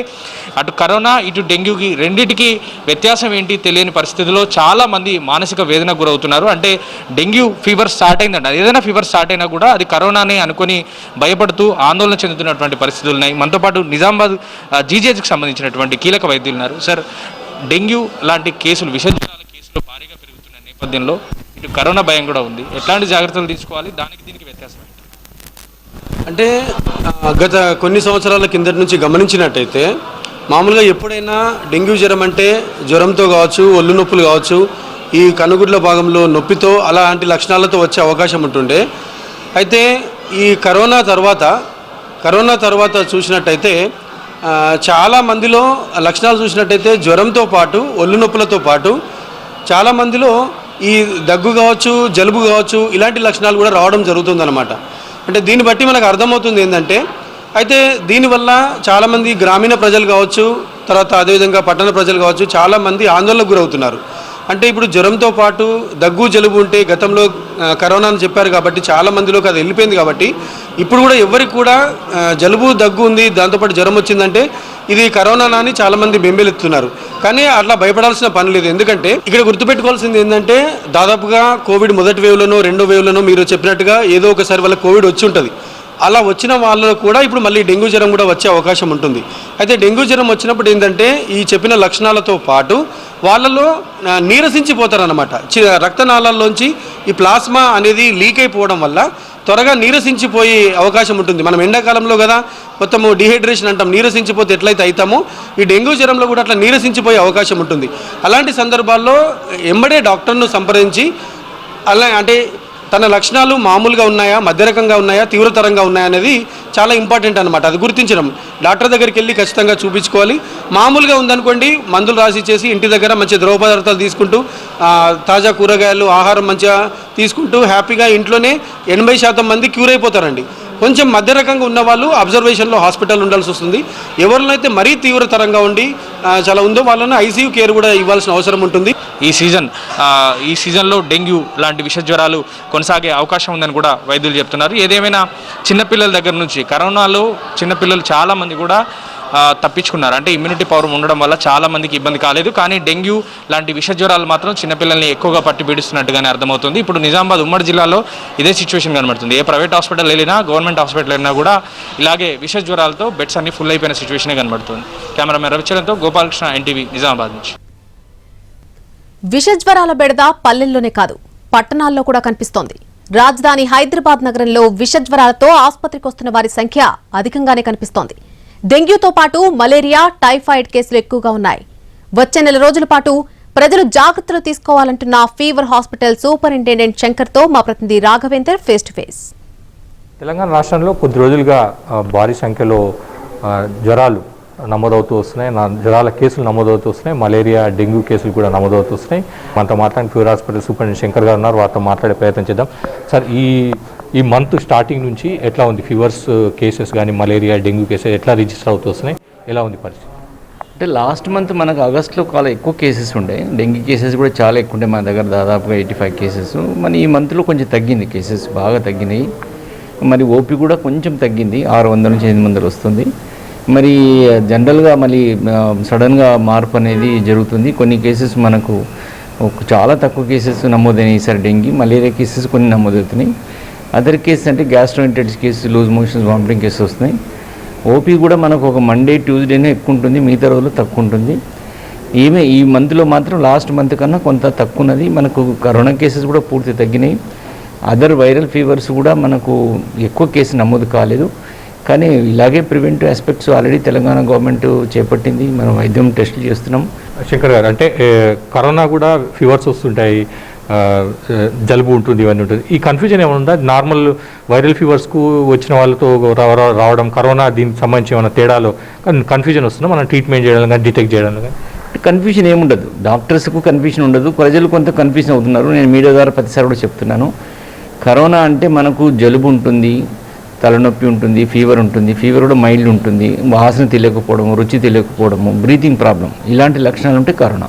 అటు కరోనా ఇటు డెంగ్యూకి రెండింటికి వ్యత్యాసం ఏంటి తెలియని పరిస్థితిలో చాలామంది మానసిక వేదనకు గురవుతున్నారు. అంటే డెంగ్యూ ఫీవర్ స్టార్ట్ అయిందంట, ఏదైనా ఫీవర్ స్టార్ట్ అయినా కూడా అది కరోనానే అనుకొని భయపడుతూ ఆందోళన చెందుతున్నటువంటి పరిస్థితులు ఉన్నాయి. మనతో పాటు నిజామాబాద్ జీజేహెచ్కి సంబంధించినటువంటి కీలక వైద్యులు ఉన్నారు. సార్, డెంగ్యూ లాంటి కేసులు, విషజ్వరాల కేసులు భారీగా పెరుగుతున్న నేపథ్యంలో ఇటు కరోనా భయం కూడా ఉంది. ఎట్లాంటి జాగ్రత్తలు తీసుకోవాలి, దానికి దీనికి వ్యత్యాసం ఏంటి? అంటే గత కొన్ని సంవత్సరాల కిందటి నుంచి గమనించినట్టయితే మామూలుగా ఎప్పుడైనా డెంగ్యూ జ్వరం అంటే జ్వరంతో కావచ్చు, ఒళ్ళు నొప్పులు కావచ్చు, ఈ కనుగుడ్ల భాగంలో నొప్పితో అలాంటి లక్షణాలతో వచ్చే అవకాశం ఉంటుండే. అయితే ఈ కరోనా తర్వాత చూసినట్టయితే చాలా మందిలో లక్షణాలు చూసినట్టయితే జ్వరంతో పాటు ఒళ్ళు నొప్పులతో పాటు చాలామందిలో ఈ దగ్గు కావచ్చు, జలుబు కావచ్చు, ఇలాంటి లక్షణాలు కూడా రావడం జరుగుతుందన్నమాట. అంటే దీన్ని బట్టి మనకు అర్థమవుతుంది ఏంటంటే, అయితే దీనివల్ల చాలామంది గ్రామీణ ప్రజలు కావచ్చు, తర్వాత అదేవిధంగా పట్టణ ప్రజలు కావచ్చు, చాలామంది ఆందోళనకు గురవుతున్నారు. అంటే ఇప్పుడు జ్వరంతో పాటు దగ్గు జలుబు ఉంటే గతంలో కరోనా అని చెప్పారు కాబట్టి చాలామందిలోకి అది వెళ్ళిపోయింది కాబట్టి ఇప్పుడు కూడా ఎవరికి కూడా జలుబు దగ్గు ఉంది, దాంతోపాటు జ్వరం వచ్చిందంటే ఇది కరోనా అని చాలామంది బెంబేలెత్తున్నారు. కానీ అట్లా భయపడాల్సిన పని లేదు. ఎందుకంటే ఇక్కడ గుర్తుపెట్టుకోవాల్సింది ఏంటంటే, దాదాపుగా కోవిడ్ మొదటి వేవ్లోనో రెండో వేవ్లోనో మీరు చెప్పినట్టుగా ఏదో ఒకసారి వాళ్ళ కోవిడ్ వచ్చి ఉంటుంది. అలా వచ్చిన వాళ్ళలో కూడా ఇప్పుడు మళ్ళీ డెంగ్యూ జ్వరం కూడా వచ్చే అవకాశం ఉంటుంది. అయితే డెంగ్యూ జ్వరం వచ్చినప్పుడు ఏంటంటే ఈ చెప్పిన లక్షణాలతో పాటు వాళ్ళలో నీరసించిపోతారన్నమాట. రక్తనాళాల్లోంచి ఈ ప్లాస్మా అనేది లీక్ అయిపోవడం వల్ల త్వరగా నీరసించిపోయే అవకాశం ఉంటుంది. మనం ఎండాకాలంలో కదా మొత్తము డిహైడ్రేషన్ అంటాం, నీరసించిపోతే ఎట్లయితే అవుతామో ఈ డెంగ్యూ జ్వరంలో కూడా అట్లా నీరసించిపోయే అవకాశం ఉంటుంది. అలాంటి సందర్భాల్లో ఎంబడే డాక్టర్ను సంప్రదించి అంటే తన లక్షణాలు మామూలుగా ఉన్నాయా, మధ్యరకంగా ఉన్నాయా, తీవ్రతరంగా ఉన్నాయా అనేది చాలా ఇంపార్టెంట్ అనమాట. అది గుర్తించడం, డాక్టర్ దగ్గరికి వెళ్ళి ఖచ్చితంగా చూపించుకోవాలి. మామూలుగా ఉందనుకోండి, మందులు రాసి ఇచ్చేసి ఇంటి దగ్గర మంచి ద్రవ పదార్థాలు తీసుకుంటూ తాజా కూరగాయలు, ఆహారం మంచిగా తీసుకుంటూ హ్యాపీగా ఇంట్లోనే 80% మంది క్యూర్ అయిపోతారండి. కొంచెం మధ్యరకంగా ఉన్న వాళ్ళు అబ్జర్వేషన్లో హాస్పిటల్ ఉండాల్సి వస్తుంది. ఎవరినైతే మరీ తీవ్రతరంగా ఉండి చాలా ఉందో వాళ్ళని ఐసీయూ కేర్ కూడా ఇవ్వాల్సిన అవసరం ఉంటుంది. ఈ సీజన్లో డెంగ్యూ లాంటి విష జ్వరాలు కొనసాగే అవకాశం ఉందని కూడా వైద్యులు చెప్తున్నారు. ఏదేమైనా చిన్నపిల్లల దగ్గర నుంచి కరోనాలో చిన్నపిల్లలు చాలామంది కూడా తప్పించుకున్నారు. అంటే ఇమ్యూనిటీ పవర్ ఉండడం వల్ల చాలామందికి ఇబ్బంది కాలేదు. కానీ డెంగ్యూ లాంటి విష జ్వరాలు మాత్రం చిన్నపిల్లల్ని ఎక్కువగా పట్టి పీడిస్తున్నట్టుగానే అర్థమవుతుంది. ఇప్పుడు నిజామాబాద్ ఉమ్మడి జిల్లాలో ఇదే సిచ్యువేషన్ కనబడుతుంది. ఏ ప్రైవేట్ హాస్పిటల్ వెళ్ళినా, గవర్నమెంట్ హాస్పిటల్ వెళ్ళినా కూడా ఇలాగే విష జ్వరాలతో బెడ్స్ అన్ని ఫుల్ అయిపోయిన సిచ్యువేషనే కనబడుతుంది. కెమెరామెన్ రవిచరణ్తో గోపాలకృష్ణ, ఎన్టీవీ, నిజామాబాద్ నుంచి. విష జ్వరాల బెడద పల్లెల్లోనే కాదు, పట్టణాల్లో కూడా కనిపిస్తోంది. రాజధాని హైదరాబాద్ నగరంలో విష జ్వరాలతో ఆసుపత్రికి వస్తున్న వారి సంఖ్య అధికంగానే కనిపిస్తోంది. డెంగ్యూతో పాటు మలేరియా, టైఫాయిడ్ కేసులు ఎక్కువగా ఉన్నాయి. వచ్చే నెల రోజుల పాటు ప్రజలు జాగ్రత్తలు తీసుకోవాలంటున్న ఫీవర్ హాస్పిటల్ సూపరింటెండెంట్ శంకర్తో మా ప్రతినిధి Raghavender face to face. Telangana రాష్ట్రంలో కొద్ది రోజులుగా భారీ సంఖ్యలో జ్వరాలు నమోదవుతూ వస్తున్నాయి, జ్వరాల కేసులు నమోదవుతూ వస్తున్నాయి, మలేరియా, డెంగ్యూ కేసులు కూడా నమోదవుతూ వస్తున్నాయి. మనతో మాట్లాడిన ఫీవర్ హాస్పిటల్ సూపరింటెండెంట్ శంకర్ గారు ఉన్నారు, వారితో మాట్లాడే ప్రయత్నం చేద్దాం. సార్, ఈ మంత్ స్టార్టింగ్ నుంచి ఎట్లా ఉంది? ఫీవర్స్ కేసెస్ కానీ మలేరియా, డెంగ్యూ కేసెస్ ఎట్లా రిజిస్టర్ అవుతూ వస్తున్నాయి? ఎలా ఉంది పరిస్థితి? అంటే లాస్ట్ మంత్ మనకు ఆగస్టులో చాలా ఎక్కువ కేసెస్ ఉండే, డెంగ్యూ కేసెస్ కూడా చాలా ఎక్కువ ఉండే, మన దగ్గర దాదాపుగా 85 కేసెస్. మరి ఈ మంత్లో కొంచెం తగ్గింది, కేసెస్ బాగా తగ్గినాయి. మరి ఓపీ కూడా కొంచెం తగ్గింది, 600 నుంచి 800 వస్తుంది. మరి జనరల్గా మళ్ళీ సడన్గా మార్పు అనేది జరుగుతుంది. కొన్ని కేసెస్ మనకు చాలా తక్కువ కేసెస్ నమోదైనాయి ఈసారి. డెంగ్యూ, మలేరియా కేసెస్ కొన్ని నమోదవుతున్నాయి. అదర్ కేసెస్ అంటే gastroenteritis case, loose motions, vomiting cases వస్తున్నాయి. ఓపీ కూడా మనకు ఒక మండే, ట్యూస్డేనే ఎక్కువ ఉంటుంది, మిగతా రోజులు తక్కువ ఉంటుంది. ఈ మంత్లో మాత్రం లాస్ట్ మంత్ కన్నా కొంత తక్కువ ఉన్నది. మనకు కరోనా కేసెస్ కూడా పూర్తి తగ్గినాయి. అదర్ వైరల్ ఫీవర్స్ కూడా మనకు ఎక్కువ కేసు నమోదు కాలేదు. కానీ ఇలాగే preventive aspects already Telangana government చేపట్టింది, మనం వైద్యం టెస్టులు చేస్తున్నాం. శంకర్ గారు, అంటే కరోనా కూడా ఫీవర్స్ వస్తుంటాయి, జలుబు ఉంటుంది, ఇవన్నీ ఉంటుంది. ఈ కన్ఫ్యూజన్ ఏమైనా ఉందా? నార్మల్ వైరల్ ఫీవర్స్కు వచ్చిన వాళ్ళతో రావడం, కరోనా దీనికి సంబంధించి ఏమైనా తేడాలో కన్ఫ్యూజన్ వస్తుందా? మనం ట్రీట్మెంట్ చేయడం కానీ, డిటెక్ట్ చేయడం కానీ? కన్ఫ్యూజన్ ఏముండదు, డాక్టర్స్కు కన్ఫ్యూజన్ ఉండదు, ప్రజలు కొంత కన్ఫ్యూజన్ అవుతున్నారు. నేను మీడియా ద్వారా ప్రతిసారి కూడా చెప్తున్నాను, కరోనా అంటే మనకు జలుబు ఉంటుంది, తలనొప్పి ఉంటుంది, ఫీవర్ ఉంటుంది, ఫీవర్ కూడా మైల్డ్ ఉంటుంది, వాసన తెలియకపోవడము, రుచి తెలియకపోవడము, బ్రీతింగ్ ప్రాబ్లం, ఇలాంటి లక్షణాలు ఉంటే కరోనా.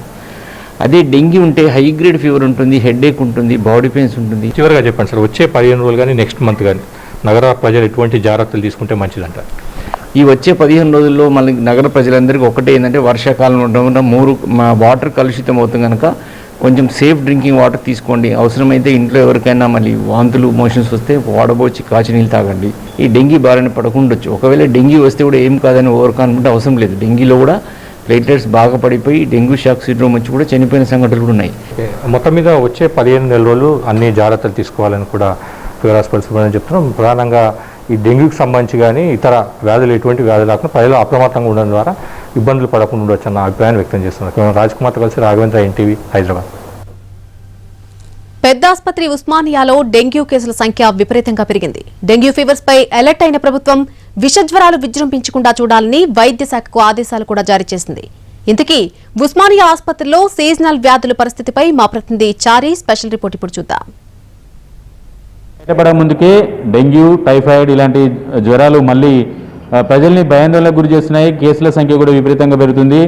అదే డెంగ్యూ ఉంటే హై గ్రేడ్ ఫీవర్ ఉంటుంది, హెడేక్ ఉంటుంది, బాడీ పెయిన్స్ ఉంటుంది. చివరిగా చెప్పండి సార్, వచ్చే 15 రోజులు కానీ నెక్స్ట్ మంత్ కానీ నగర ప్రజలు ఎటువంటి జాగ్రత్తలు తీసుకుంటే మంచిదంటారు? ఈ వచ్చే 15 రోజుల్లో మళ్ళీ నగర ప్రజలందరికీ ఒకటే ఏంటంటే వర్షాకాలం ఉండడం వల్ల వాటర్ కలుషితం అవుతుంది కనుక కొంచెం సేఫ్ డ్రింకింగ్ వాటర్ తీసుకోండి. అవసరమైతే ఇంట్లో ఎవరికైనా మళ్ళీ వాంతులు మోషన్స్ వస్తే వాడబోచి కాచి నీళ్ళు తాగండి. ఈ డెంగీ బారిన పడకుండొచ్చు. ఒకవేళ డెంగీ వస్తే కూడా ఏం కాదని ఓవర్కాన్ఫిడెంట్ అవసరం లేదు. డెంగీలో కూడా ప్లేట్లెట్స్ బాగా పడిపోయి డెంగ్యూ షాక్ సిండ్రోమ్ వచ్చి కూడా చనిపోయిన సంఘటనలు కూడా ఉన్నాయి. మొత్తం మీద వచ్చే 15 నెలల రోజులు అన్ని జాగ్రత్తలు తీసుకోవాలని కూడా ఫీవర్ హాస్పిటల్స్ చెప్తున్నాం. ప్రధానంగా ఈ డెంగ్యూకి సంబంధించి కానీ ఇతర వ్యాధులు ఎటువంటి వ్యాధులు లేకుండా ప్రజలు అప్రమత్తంగా ఉండడం ద్వారా ఇబ్బందులు పడకుండా ఉండవచ్చు అన్న అభిప్రాయాన్ని వ్యక్తం చేస్తున్నారు. రాజ్ కుమార్తో కలిసి రాఘవేంద్ర, ఎన్టీవీ, హైదరాబాద్. పెద్ద ఆసుపత్రి ఉస్మానియాలో డెంగ్యూ కేసుల సంఖ్య విపరీతంగా పెరిగింది. డెంగ్యూ ఫీవర్స్ పై అలర్ట్ అయిన ప్రభుత్వం విషజ్వరాలు విజృంభించకుండా చూడాలని వైద్య శాఖకు ఆదేశాలు కూడా జారీ చేసింది. ఇంతకీ ఉస్మానియా ఆసుపత్రిలో సీజనల్ వ్యాధుల పరిస్థితిపై మా ప్రతినిధి చారీ స్పెషల్ రిపోర్ట్ ఇప్పుడు చూద్దాం. బయటపడే ముందుకే డెంగ్యూ, టైఫాయిడ్ ఇలాంటి జ్వరాలు మళ్ళీ ప్రజల్ని భయాందోళనకు గురి చేస్తున్నాయి. కేసుల సంఖ్య కూడా విపరీతంగా పెరుగుతుంది.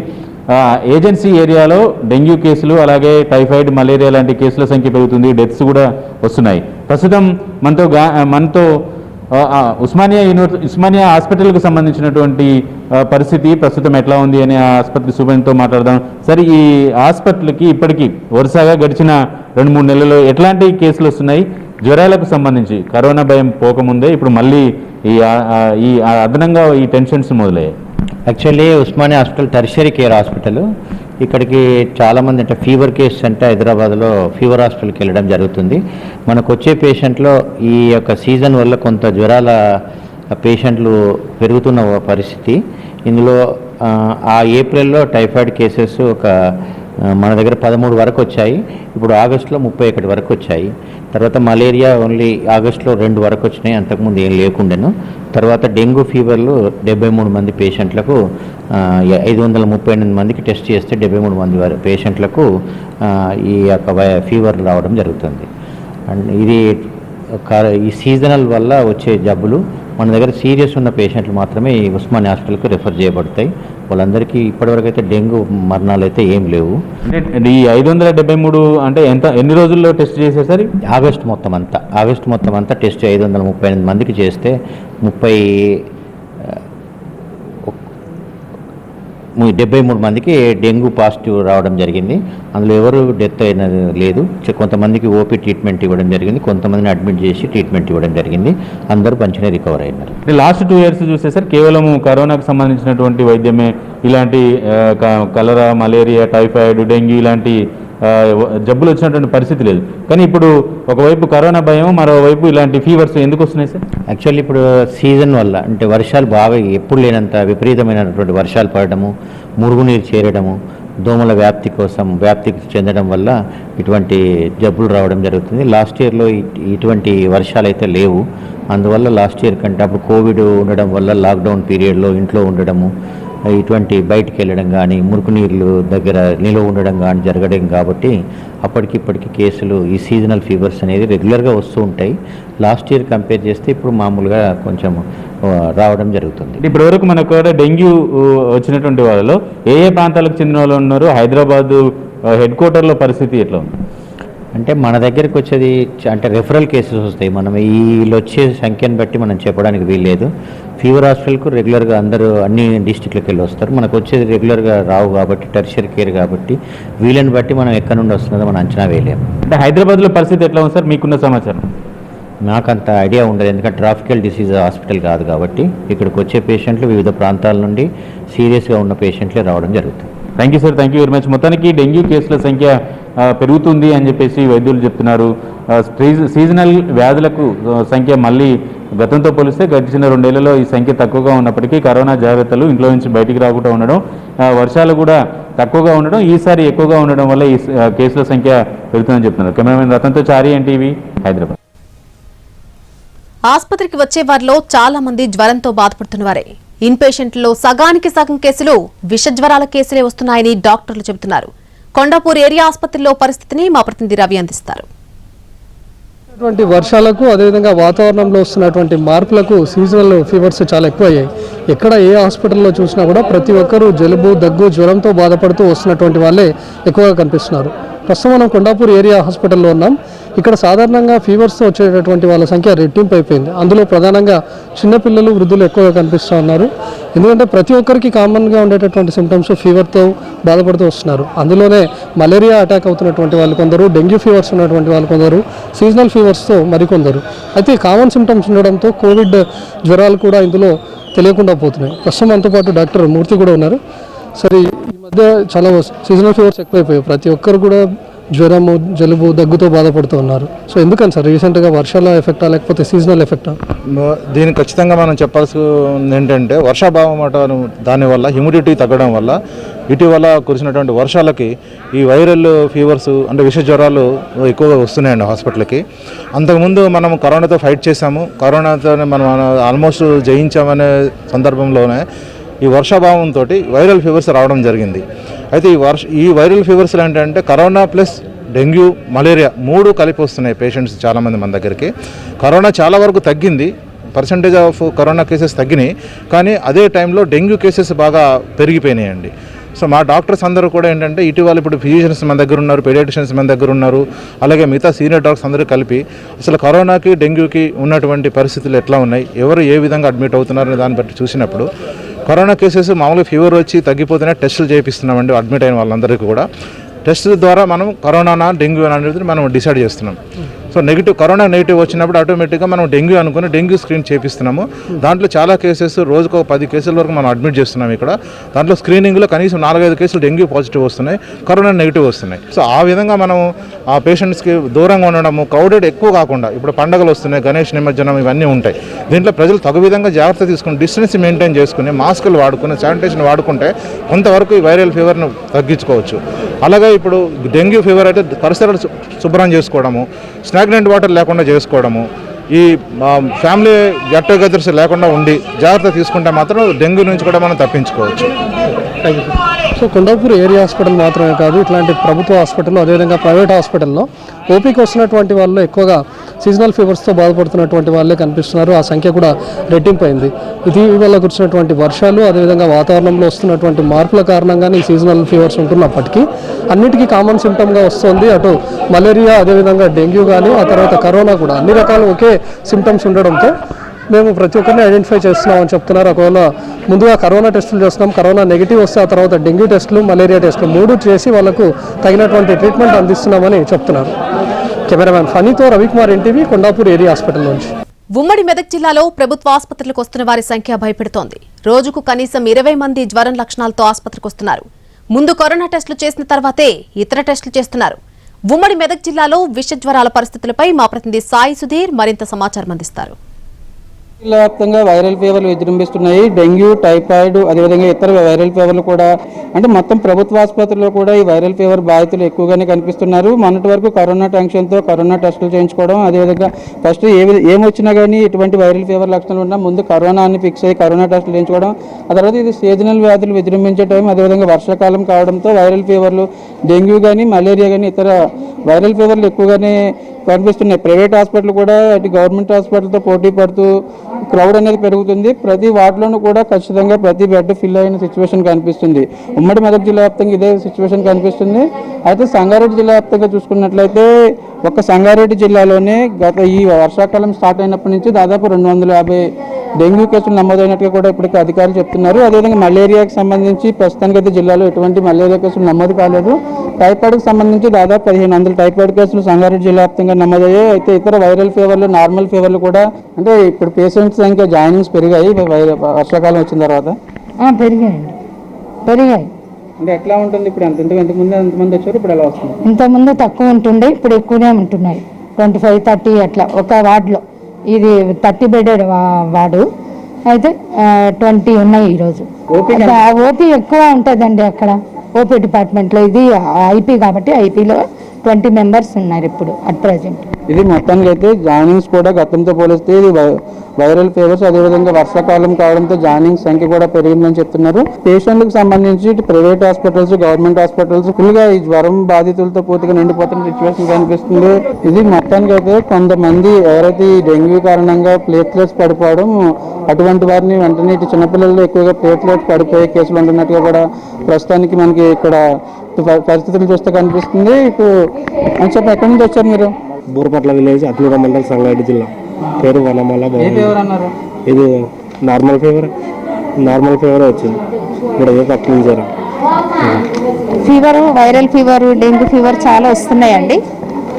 ఏజెన్సీ ఏరియాలో డెంగ్యూ కేసులు అలాగే టైఫాయిడ్, మలేరియా లాంటి కేసుల సంఖ్య పెరుగుతుంది. డెత్స్ కూడా వస్తున్నాయి. ప్రస్తుతం మనతో ఉస్మానియా హాస్పిటల్కు సంబంధించినటువంటి పరిస్థితి ప్రస్తుతం ఎట్లా ఉంది అని ఆసుపత్రి సూపరింటెండెంట్తో మాట్లాడదాం. సరే, ఈ హాస్పిటల్కి ఇప్పటికీ వరుసగా గడిచిన 2-3 నెలల్లో ఎట్లాంటి కేసులు వస్తున్నాయి? జ్వరాలకు సంబంధించి కరోనా భయం పోకముందే ఇప్పుడు మళ్ళీ ఈ అదనంగా ఈ టెన్షన్స్ మొదలయ్యాయి. Actually Osmania hospital tertiary care hospital. ఇక్కడికి చాలామంది అంటే ఫీవర్ కేసెస్ అంటే హైదరాబాద్లో ఫీవర్ హాస్పిటల్కి వెళ్ళడం జరుగుతుంది. మనకు వచ్చే పేషెంట్లో ఈ యొక్క సీజన్ వల్ల కొంత జ్వరాల పేషెంట్లు పెరుగుతున్న పరిస్థితి. ఇందులో ఆ ఏప్రిల్లో టైఫాయిడ్ కేసెస్ మన దగ్గర 13 వరకు వచ్చాయి. ఇప్పుడు ఆగస్టులో 31 వరకు వచ్చాయి. తర్వాత మలేరియా ఓన్లీ ఆగస్టులో 2 వరకు వచ్చినాయి, అంతకుముందు ఏం లేకుండాను. తర్వాత డెంగ్యూ ఫీవర్లు 73 మంది పేషెంట్లకు 538 మందికి టెస్ట్ చేస్తే 73 మంది పేషెంట్లకు ఈ యొక్క ఫీవర్ రావడం జరుగుతుంది. అండ్ ఇది ఈ సీజనల్ వల్ల వచ్చే జబ్బులు. మన దగ్గర సీరియస్ ఉన్న పేషెంట్లు మాత్రమే ఈ ఉస్మానియా హాస్పిటల్కు రెఫర్ చేయబడతాయి. వాళ్ళందరికీ ఇప్పటివరకు అయితే డెంగ్యూ మరణాలు అయితే ఏం లేవు. అంటే ఈ 573 అంటే ఎన్ని రోజుల్లో టెస్ట్ చేశారు సార్? ఆగస్టు మొత్తం అంతా టెస్ట్ 538 మందికి చేస్తే 73 మందికి డెంగ్యూ పాజిటివ్ రావడం జరిగింది. అందులో ఎవరు డెత్ అయినది లేదు. కొంతమందికి ఓపీ ట్రీట్మెంట్ ఇవ్వడం జరిగింది, కొంతమందిని అడ్మిట్ చేసి ట్రీట్మెంట్ ఇవ్వడం జరిగింది. అందరూ మంచిగా రికవర్ అయినారు. లాస్ట్ 2 ఇయర్స్ చూస్తే సార్ కేవలం కరోనాకు సంబంధించినటువంటి వైద్యమే, ఇలాంటి కలరా, మలేరియా, టైఫాయిడ్, డెంగ్యూ ఇలాంటి జబ్బులు వచ్చినటువంటి పరిస్థితి లేదు. కానీ ఇప్పుడు ఒకవైపు కరోనా భయం, మరోవైపు ఇలాంటి ఫీవర్స్ ఎందుకు వస్తున్నాయి సార్? యాక్చువల్లీ ఇప్పుడు సీజన్ వల్ల అంటే వర్షాలు బాగా ఎప్పుడు లేనంత విపరీతమైనటువంటి వర్షాలు పడడము, మురుగునీరు చేరడము, దోమల వ్యాప్తికి చెందడం వల్ల ఇటువంటి జబ్బులు రావడం జరుగుతుంది. లాస్ట్ ఇయర్లో ఇటువంటి వర్షాలు అయితే లేవు. అందువల్ల లాస్ట్ ఇయర్ కంటే అప్పుడు కోవిడ్ ఉండడం వల్ల లాక్డౌన్ పీరియడ్లో ఇంట్లో ఉండడము, ఇటువంటి బయటికి వెళ్ళడం కానీ, మురుకు నీళ్ళు దగ్గర నిలువ ఉండడం కానీ జరగడం కాబట్టి అప్పటికిప్పటికి కేసులు ఈ సీజనల్ ఫీవర్స్ అనేది రెగ్యులర్గా వస్తూ ఉంటాయి. లాస్ట్ ఇయర్ కంపేర్ చేస్తే ఇప్పుడు మామూలుగా కొంచెం రావడం జరుగుతుంది. ఇప్పటివరకు మనకు డెంగ్యూ వచ్చినటువంటి వాళ్ళలో ఏ ప్రాంతాలకు చెందిన వాళ్ళు ఉన్నారు? హైదరాబాదు హెడ్ క్వార్టర్లో పరిస్థితి ఎట్లా ఉంది? అంటే మన దగ్గరికి వచ్చేది అంటే రెఫరల్ కేసెస్ వస్తాయి. మనం వీళ్ళు వచ్చే సంఖ్యను బట్టి మనం చెప్పడానికి వీల్లేదు. ఫీవర్ హాస్పిటల్కు రెగ్యులర్గా అందరూ అన్ని డిస్టిక్లకు వెళ్ళి వస్తారు. మనకు వచ్చేది రెగ్యులర్గా రావు కాబట్టి టెర్షియరీ కేర్ కాబట్టి వీళ్ళని బట్టి మనం ఎక్కడి నుండి వస్తుందో మనం అంచనా వేయలేము. అంటే హైదరాబాద్లో పరిస్థితి ఎట్లా ఉంది సార్ మీకున్న సమాచారం? నాకంత ఐడియా ఉండదు, ఎందుకంటే ట్రాఫికల్ డిసీజ్ హాస్పిటల్ కాదు కాబట్టి ఇక్కడికి వచ్చే పేషెంట్లు వివిధ ప్రాంతాల నుండి సీరియస్గా ఉన్న పేషెంట్లే రావడం జరుగుతుంది. Thank you sir, thank you very much. మొత్తానికి డెంగ్యూ కేసుల సంఖ్య పెరుగుతుంది అని చెప్పేసి వైద్యులు చెప్తున్నారు. సీజనల్ వ్యాధులకు సంఖ్య మళ్ళీ గతంతో పోలిస్తే గడిచిన 2 ఏళ్లలో ఈ సంఖ్య తక్కువగా ఉన్నప్పటికీ కరోనా జాగ్రత్తలు, ఇంట్లో నుంచి బయటికి రాకుండా ఉండడం, వర్షాలు కూడా తక్కువగా ఉండడం, ఈసారి ఎక్కువగా ఉండడం వల్ల ఈ కేసుల సంఖ్య పెరుగుతుందని చెప్తున్నారు. కెమెరామెన్ రతన్తో చారీ, ఎన్టీవీ, హైదరాబాద్. ఆసుపత్రికి వచ్చే వారిలో చాలా మంది జ్వరంతో బాధపడుతున్నవారే. ఇన్ పేషెంట్లో సగానికి సగం కేసులు విషజ్వరాల కేసులే వస్తున్నాయని డాక్టర్లు చెబుతున్నారు. కొండాపూర్ ఏరియా ఆసుపత్రిలో పరిస్థితిని మా ప్రతినిధి రవి అందిస్తారు. వర్షాలకు అదేవిధంగా వాతావరణంలో వస్తున్నటువంటి మార్పులకు సీజనల్ ఫీవర్స్ చాలా ఎక్కువయ్యాయి. ఎక్కడ ఏ హాస్పిటల్లో చూసినా కూడా ప్రతి ఒక్కరూ జలుబు, దగ్గు, జ్వరంతో బాధపడుతూ వస్తున్నటువంటి వాళ్ళే ఎక్కువగా కనిపిస్తున్నారు. ప్రస్తుతం మనం కొండాపూర్ ఏరియా హాస్పిటల్లో ఉన్నాం. ఇక్కడ సాధారణంగా ఫీవర్స్తో వచ్చేటటువంటి వాళ్ళ సంఖ్య రెట్టింపు అయిపోయింది. అందులో ప్రధానంగా చిన్నపిల్లలు, వృద్ధులు ఎక్కువగా కనిపిస్తూ ఉన్నారు. ఎందుకంటే ప్రతి ఒక్కరికి కామన్గా ఉండేటటువంటి సిమ్టమ్స్ ఫీవర్తో బాధపడుతూ వస్తున్నారు. అందులోనే మలేరియా అటాక్ అవుతున్నటువంటి వాళ్ళు కొందరు, డెంగ్యూ ఫీవర్స్ ఉన్నటువంటి వాళ్ళు కొందరు, సీజనల్ ఫీవర్స్తో మరికొందరు. అయితే కామన్ సిమ్టమ్స్ ఉండడంతో కోవిడ్ జ్వరాలు కూడా ఇందులో తెలియకుండా పోతున్నాయి. ప్రస్తుతం మనతో పాటు డాక్టర్ మూర్తి కూడా ఉన్నారు. సరే, ఈ మధ్య చాలా సీజనల్ ఫీవర్స్ ఎక్కువైపోయాయి. ప్రతి ఒక్కరు కూడా జ్వరము, జలుబు, దగ్గుతో బాధపడుతూ ఉన్నారు. సో ఎందుకని సార్, రీసెంట్గా వర్షాల ఎఫెక్టా లేకపోతే సీజనల్ ఎఫెక్టా? దీనికి ఖచ్చితంగా మనం చెప్పాల్సింది ఏంటంటే వర్షాభావం అట, దానివల్ల హ్యూమిడిటీ తగ్గడం వల్ల ఇటీవల కురిసినటువంటి వర్షాలకి ఈ వైరల్ ఫీవర్స్ అంటే విష జ్వరాలు ఎక్కువగా వస్తున్నాయండి హాస్పిటల్కి. అంతకుముందు మనం కరోనాతో ఫైట్ చేసాము, కరోనాతో మనం ఆల్మోస్ట్ జయించామనే సందర్భంలోనే ఈ వర్షాభావంతో వైరల్ ఫీవర్స్ రావడం జరిగింది. అయితే ఈ వైరల్ ఫీవర్స్లు ఏంటంటే కరోనా ప్లస్ డెంగ్యూ, మలేరియా 3 కలిపి వస్తున్నాయి పేషెంట్స్ చాలామంది మన దగ్గరికి. కరోనా చాలా వరకు తగ్గింది, పర్సంటేజ్ ఆఫ్ కరోనా కేసెస్ తగ్గినాయి, కానీ అదే టైంలో డెంగ్యూ కేసెస్ బాగా పెరిగిపోయినాయండి. సో మా డాక్టర్స్ అందరూ కూడా ఏంటంటే ఇటీవల ఇప్పుడు ఫిజిషియన్స్ మన దగ్గర ఉన్నారు, పీడియాట్రిషియన్స్ మన దగ్గర ఉన్నారు, అలాగే మిగతా సీనియర్ డాక్టర్స్ అందరూ కలిపి అసలు కరోనాకి డెంగ్యూకి ఉన్నటువంటి పరిస్థితులు ఎట్లా ఉన్నాయి, ఎవరు ఏ విధంగా అడ్మిట్ అవుతున్నారనే దాన్ని బట్టి చూసినప్పుడు కరోనా కేసెస్ మామూలుగా ఫీవర్ వచ్చి తగ్గిపోతేనే టెస్టులు చేయిస్తున్నామండి. అడ్మిట్ అయిన వాళ్ళందరికీ కూడా టెస్ట్ ద్వారా మనం కరోనానా డెంగ్యూ అనేది మనం డిసైడ్ చేస్తున్నాం. సో కరోనా నెగిటివ్ వచ్చినప్పుడు ఆటోమేటిక్గా మనం డెంగ్యూ అనుకుని డెంగ్యూ స్క్రీన్ చేపిస్తున్నాము. దాంట్లో చాలా కేసెస్ రోజుకు 10 కేసుల వరకు మనం అడ్మిట్ చేస్తున్నాం ఇక్కడ. దాంట్లో స్క్రీనింగ్లో కనీసం 4-5 కేసులు డెంగ్యూ పాజిటివ్ వస్తున్నాయి, కరోనా నెగిటివ్ వస్తున్నాయి. సో ఆ విధంగా మనం ఆ పేషెంట్స్కి దూరంగా ఉండడము, క్రౌడెడ్ ఎక్కువ కాకుండా, ఇప్పుడు పండుగలు వస్తున్నాయి, గణేష్ నిమజ్జనం ఇవన్నీ ఉంటాయి. దీంట్లో ప్రజలు తగు విధంగా జాగ్రత్త తీసుకుని డిస్టెన్స్ మెయింటైన్ చేసుకుని మాస్కులు వాడుకుని శానిటైజేషన్ వాడుకుంటే కొంతవరకు ఈ వైరల్ ఫీవర్ను తగ్గించుకోవచ్చు. అలాగే ఇప్పుడు డెంగ్యూ ఫీవర్ అయితే పరిసరాలు శుభ్రం చేసుకోవడము, స్టాగ్నెంట్ వాటర్ లేకుండా చేసుకోవడము, ఈ ఫ్యామిలీ గెట్ టుగెదర్స్ లేకుండా ఉండి జాగ్రత్త తీసుకుంటే మాత్రం డెంగ్యూ నుంచి కూడా మనం తప్పించుకోవచ్చు. సో కొండాపూర్ ఏరియా హాస్పిటల్ మాత్రమే కాదు, ఇట్లాంటి ప్రభుత్వ హాస్పిటల్లో అదేవిధంగా ప్రైవేట్ హాస్పిటల్లో ఓపీకి వస్తున్నటువంటి వాళ్ళు ఎక్కువగా సీజనల్ ఫీవర్స్తో బాధపడుతున్నటువంటి వాళ్ళే కనిపిస్తున్నారు. ఆ సంఖ్య కూడా రెట్టింపు అయింది. ఇటీవల కురిసినటువంటి వర్షాలు, అదేవిధంగా వాతావరణంలో వస్తున్నటువంటి మార్పుల కారణంగానే ఈ సీజనల్ ఫీవర్స్ ఉంటున్నప్పటికీ అన్నిటికీ కామన్ సిమ్టమ్గా వస్తుంది. అటు మలేరియా, అదేవిధంగా డెంగ్యూ కానీ ఆ తర్వాత కరోనా కూడా అన్ని రకాలు ఒకే సిమ్టమ్స్ ఉండడంతో మేము ప్రతి ఒక్కరిని ఐడెంటిఫై చేస్తున్నామని చెప్తున్నారు. ఒకవేళ ముందుగా కరోనా టెస్టులు చేస్తున్నాం, కరోనా నెగిటివ్ వస్తే ఆ తర్వాత డెంగ్యూ టెస్టులు, మలేరియా టెస్టులు 3 చేసి వాళ్ళకు తగినటువంటి ట్రీట్మెంట్ అందిస్తున్నామని చెప్తున్నారు. కెమెరామ్యాన్ ఫనీతో Ravikumar, NTV, Kondapur area hospital నుంచి. ఉమ్మడి మెదక్ జిల్లాలో ప్రభుత్వ ఆసుపత్రులకు వస్తున్న వారి సంఖ్య భయపెడుతోంది. రోజుకు కనీసం 20 మంది జ్వరం లక్షణాలతో ఆసుపత్రికి వస్తున్నారు. ముందు కరోనా టెస్టులు చేసిన తర్వాతే ఇతర టెస్టులు చేస్తున్నారు. ఉమ్మడి మెదక్ జిల్లాలో విష జ్వరాల పరిస్థితులపై మా ప్రతినిధి సాయి సుధీర్ మరింత సమాచారం అందిస్తారు. జిల్లా వ్యాప్తంగా వైరల్ ఫీవర్లు విజృంభిస్తున్నాయి. డెంగ్యూ, టైఫాయిడ్, అదేవిధంగా ఇతర వైరల్ ఫీవర్లు కూడా, అంటే మొత్తం ప్రభుత్వ ఆసుపత్రుల్లో కూడా ఈ వైరల్ ఫీవర్ బాధితులు ఎక్కువగానే కనిపిస్తున్నారు. మొన్నటి వరకు కరోనా టెన్షన్తో కరోనా టెస్టులు చేయించుకోవడం, అదేవిధంగా ఫస్ట్ ఏమొచ్చినా కానీ ఇటువంటి వైరల్ ఫీవర్ లక్షణాలు ఉన్నా ముందు కరోనా అని ఫిక్స్ అయ్యి కరోనా టెస్టులు చేయించుకోవడం. ఆ తర్వాత ఇది సీజనల్ వ్యాధులు విజృంభించే టైం, అదేవిధంగా వర్షాకాలం కావడంతో వైరల్ ఫీవర్లు, డెంగ్యూ కానీ మలేరియా కానీ ఇతర వైరల్ ఫీవర్లు ఎక్కువగానే కనిపిస్తున్నాయి. ప్రైవేట్ హాస్పిటల్ కూడా అటు గవర్నమెంట్ హాస్పిటల్తో పోటీ పడుతూ క్రౌడ్ అనేది పెరుగుతుంది. ప్రతి వార్డులోనూ కూడా ఖచ్చితంగా ప్రతి బెడ్ ఫిల్ అయిన సిచ్యువేషన్ కనిపిస్తుంది. ఉమ్మడి మెదక్ జిల్లా వ్యాప్తంగా ఇదే సిచ్యువేషన్ కనిపిస్తుంది. అయితే సంగారెడ్డి జిల్లా వ్యాప్తంగా చూసుకున్నట్లయితే ఒక్క సంగారెడ్డి జిల్లాలోనే ఈ వర్షాకాలం స్టార్ట్ అయినప్పటి నుంచి దాదాపు 250 డెంగ్యూ కేసులు నమోదైనట్టుగా కూడా ఇప్పటికీ అధికారులు చెప్తున్నారు. అదేవిధంగా మలేరియాకి సంబంధించి ప్రస్తుతానికైతే జిల్లాలో ఎటువంటి మలేరియా కేసులు నమోదు కాలేదు. టైఫాయిడ్కి సంబంధించి దాదాపు 1500 టైఫాయిడ్ కేసులు సంగారెడ్డి జిల్లా వ్యాప్తంగా నమోదయ్యాయి. అయితే ఇతర వైరల్ ఫీవర్లు, నార్మల్ ఫీవర్లు కూడా, అంటే ఇప్పుడు పేషెంట్స్ సంఖ్య జాయినింగ్స్ పెరిగాయి వర్షాకాలం వచ్చిన తర్వాత. పెరిగాయి అంటే ఎట్లా ఉంటుంది ఇప్పుడు? ఎంతమంది వచ్చారు, ఇప్పుడు ఎలా వస్తుంది? ఇంతకుముందు తక్కువ ఉంటుండే, ఇప్పుడు ఎక్కువనే ఉంటున్నాయి. 25-30 అట్లా ఒక వార్డులో. ఇది 30 బెడెడ్ వార్డు, అయితే 20 ఉన్నాయి ఈరోజు. ఓపీ ఎక్కువ ఉంటుందండి అక్కడ ఓపీ డిపార్ట్మెంట్లో. ఇది ఐపీ కాబట్టి ఐపీలో 20 మెంబర్స్ ఉన్నారు ఇప్పుడు అట్ ప్రెజెంట్. ఇది మొత్తానికి అయితే జాయినింగ్స్ కూడా గతంతో పోలిస్తే ఇది వైరల్ ఫీవర్స్, అదేవిధంగా వర్షాకాలం కావడంతో జాయినింగ్ సంఖ్య కూడా పెరిగిందని చెప్తున్నారు. పేషెంట్లకు సంబంధించి private hospitals, government hospitals full గా ఈ జ్వరం బాధితులతో పూర్తిగా నిండిపోతున్న సిచ్యువేషన్ కనిపిస్తుంది. ఇది మొత్తానికి అయితే కొంతమంది ఎవరైతే ఈ డెంగ్యూ కారణంగా ప్లేట్లెట్స్ పడిపోవడం, అటువంటి వారిని వెంటనే ఇటు చిన్నపిల్లల్లో ఎక్కువగా ప్లేట్లెట్స్ పడిపోయే కేసులు ఉంటున్నట్టుగా కూడా ప్రస్తుతానికి మనకి ఇక్కడ పరిస్థితులు చూస్తే కనిపిస్తుంది. ఇప్పుడు చెప్పండి, ఎక్కడి నుంచి వచ్చారు మీరు? బూరపట్ల విలేజ్ అత్మూర మండల్ సంగారెడ్డి జిల్లా. పేరు వనమాల. ఇది నార్మల్ ఫీవర్ వచ్చింది. ఇప్పుడు ఏదో తక్కువ జ్వరం. Fever, viral fever, dengue fever చాలా వస్తున్నాయండి.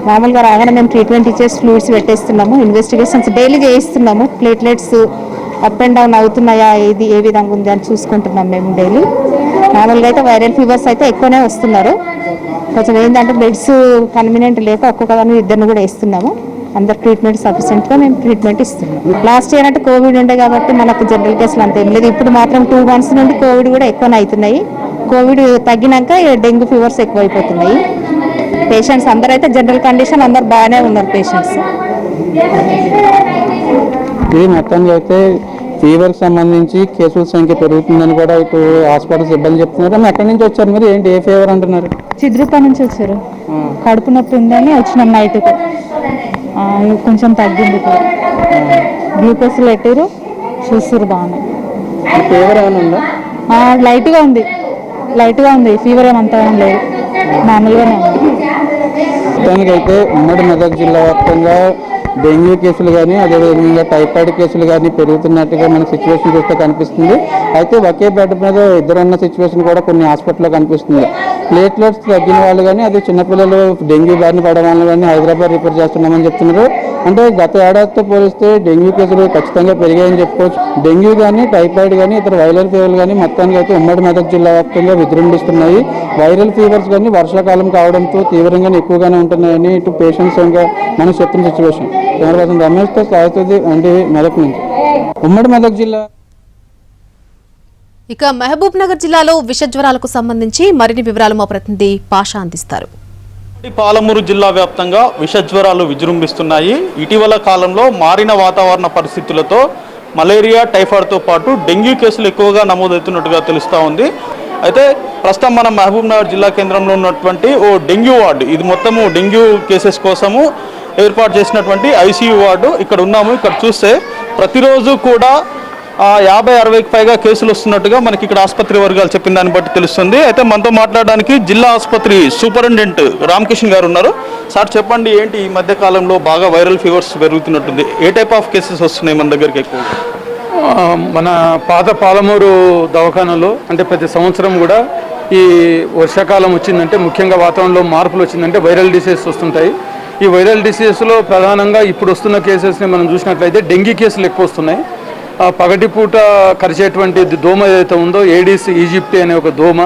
మామూలుగా రాగానే మేము ట్రీట్మెంట్ ఇచ్చేసి ఫ్లూయిడ్స్ పెట్టేస్తున్నాము, ఇన్వెస్టిగేషన్స్ డైలీ చేయిస్తున్నాము. ప్లేట్లెట్స్ అప్ అండ్ డౌన్ అవుతున్నాయా, ఇది ఏ విధంగా ఉంది అని చూసుకుంటున్నాం మేము డైలీ. మామూలుగా అయితే వైరల్ ఫీవర్స్ అయితే ఎక్కువనే వస్తున్నారు. కొంచెం ఏంటంటే బెడ్స్ కన్వీనియంట్ లేక ఒక్కొక్కదాన్ని ఇద్దరిని కూడా వేస్తున్నాము. అందరు ట్రీట్మెంట్ సఫిషియెంట్గా మేము ట్రీట్మెంట్ ఇస్తున్నాం. లాస్ట్ ఇయర్ అంటే కోవిడ్ ఉండే కాబట్టి మనకు జనరల్ కేసులు అంత ఏం లేదు. ఇప్పుడు మాత్రం 2 months నుండి కోవిడ్ కూడా ఎక్కువనే అవుతున్నాయి. కోవిడ్ తగ్గినాక డెంగ్యూ ఫీవర్స్ ఎక్కువైపోతున్నాయి. పేషెంట్స్ అందరూ అయితే జనరల్ కండిషన్ అందరు బాగానే ఉన్నారు పేషెంట్స్. ఇది మొత్తంగా అయితే ఫీవర్కి సంబంధించి కేసుల సంఖ్య పెరుగుతుందని కూడా ఇటు హాస్పిటల్ సిబ్బంది చెప్తున్నారు. మేము ఎక్కడి నుంచి వచ్చారు, మీరు ఏంటి, ఏ ఫీవర్ అంటున్నారు? చిద్రూప నుంచి వచ్చారు. కడుపు నొప్పి ఉందని వచ్చినాం నైట్కు. కొంచెం తగ్గింది ఇప్పుడు. గ్లూకోజ్ పెట్టారు, చూసారు బాగానే. ఫీవర్ ఏమైనా ఉందా? లైట్గా ఉంది. ఫీవర్ ఏమంతా ఏం లేదు, మామూలుగానే ఉంది. మొత్తానికైతే ఉమ్మడి మెదక్ జిల్లా వ్యాప్తంగా డెంగ్యూ కేసులు కానీ అదేవిధంగా టైఫాయిడ్ కేసులు కానీ పెరుగుతున్నట్టుగా మన సిచ్యువేషన్ చూస్తే కనిపిస్తుంది. అయితే ఒకే బెడ్ మీద ఇద్దరున్న సిచ్యువేషన్ కూడా కొన్ని హాస్పిటల్లో కనిపిస్తుంది. ప్లేట్లెట్స్ తగ్గిన వాళ్ళు కానీ అదే చిన్నపిల్లలు డెంగ్యూ బారిన పడే వాళ్ళు కానీ హైదరాబాద్ రిపోర్ట్ చేస్తున్నామని చెప్తున్నారు. అంటే గత ఏడాదితో పోలిస్తే డెంగ్యూ కేసులు ఖచ్చితంగా పెరిగాయని చెప్పుకోవచ్చు. డెంగ్యూ కానీ టైఫాయిడ్ కానీ ఇతర వైరల్ ఫీవర్లు కానీ మొత్తానికి అయితే ఉమ్మడి మెదక్ జిల్లా వ్యాప్తంగా విజృంభిస్తున్నాయి. వైరల్ ఫీవర్స్ కానీ వర్షాకాలం కావడంతో తీవ్రంగా ఎక్కువగానే ఉంటున్నాయని ఇటు పేషెంట్స్ ఇంకా మనకు చెప్తున్న సిచ్యువేషన్. కెమెరా రమేష్తో సాగుతుంది అంటే మెదక్ నుంచి. ఉమ్మడి మెదక్ జిల్లా. ఇక మహబూబ్ నగర్ జిల్లాలో విష జ్వరాలకు సంబంధించి మరిన్ని వివరాలు మా ప్రతినిధి పాషా అందిస్తారు. పాలమూరు జిల్లా వ్యాప్తంగా విష జ్వరాలు విజృంభిస్తున్నాయి. ఇటీవల కాలంలో మారిన వాతావరణ పరిస్థితులతో మలేరియా, టైఫాయిడ్తో పాటు డెంగ్యూ కేసులు ఎక్కువగా నమోదవుతున్నట్టుగా తెలుస్తూ ఉంది. అయితే ప్రస్తుతం మనం మహబూబ్ నగర్ జిల్లా కేంద్రంలో ఉన్నటువంటి ఓ డెంగ్యూ వార్డు, ఇది మొత్తము డెంగ్యూ కేసెస్ కోసము ఏర్పాటు చేసినటువంటి ఐసీయూ వార్డు. ఇక్కడ ఉన్నాము. ఇక్కడ చూస్తే ప్రతిరోజు కూడా 50-60కి పైగా కేసులు వస్తున్నట్టుగా మనకి ఇక్కడ ఆసుపత్రి వర్గాలు చెప్పిన దాన్ని బట్టి తెలుస్తుంది. అయితే మనతో మాట్లాడడానికి జిల్లా ఆసుపత్రి సూపరింటెండెంట్ రామకిషన్ గారు ఉన్నారు. సార్ చెప్పండి, ఏంటి ఈ మధ్య కాలంలో బాగా వైరల్ ఫీవర్స్ పెరుగుతున్నట్టుంది, ఏ టైప్ ఆఫ్ కేసెస్ వస్తున్నాయి మన దగ్గరికి ఎక్కువ? మన పాత పాలమూరు దవాఖానలో అంటే ప్రతి సంవత్సరం కూడా ఈ వర్షాకాలం వచ్చిందంటే, ముఖ్యంగా వాతావరణంలో మార్పులు వచ్చిందంటే వైరల్ డిసీజెస్ వస్తుంటాయి. ఈ వైరల్ డిసీజెస్లో ప్రధానంగా ఇప్పుడు వస్తున్న కేసెస్ని మనం చూసినట్లయితే డెంగీ కేసులు ఎక్కువ వస్తున్నాయి. పగటిపూట కరిచేటువంటి దోమ ఏదైతే ఉందో ఏడీస్ ఈజిప్టి అనే ఒక దోమ,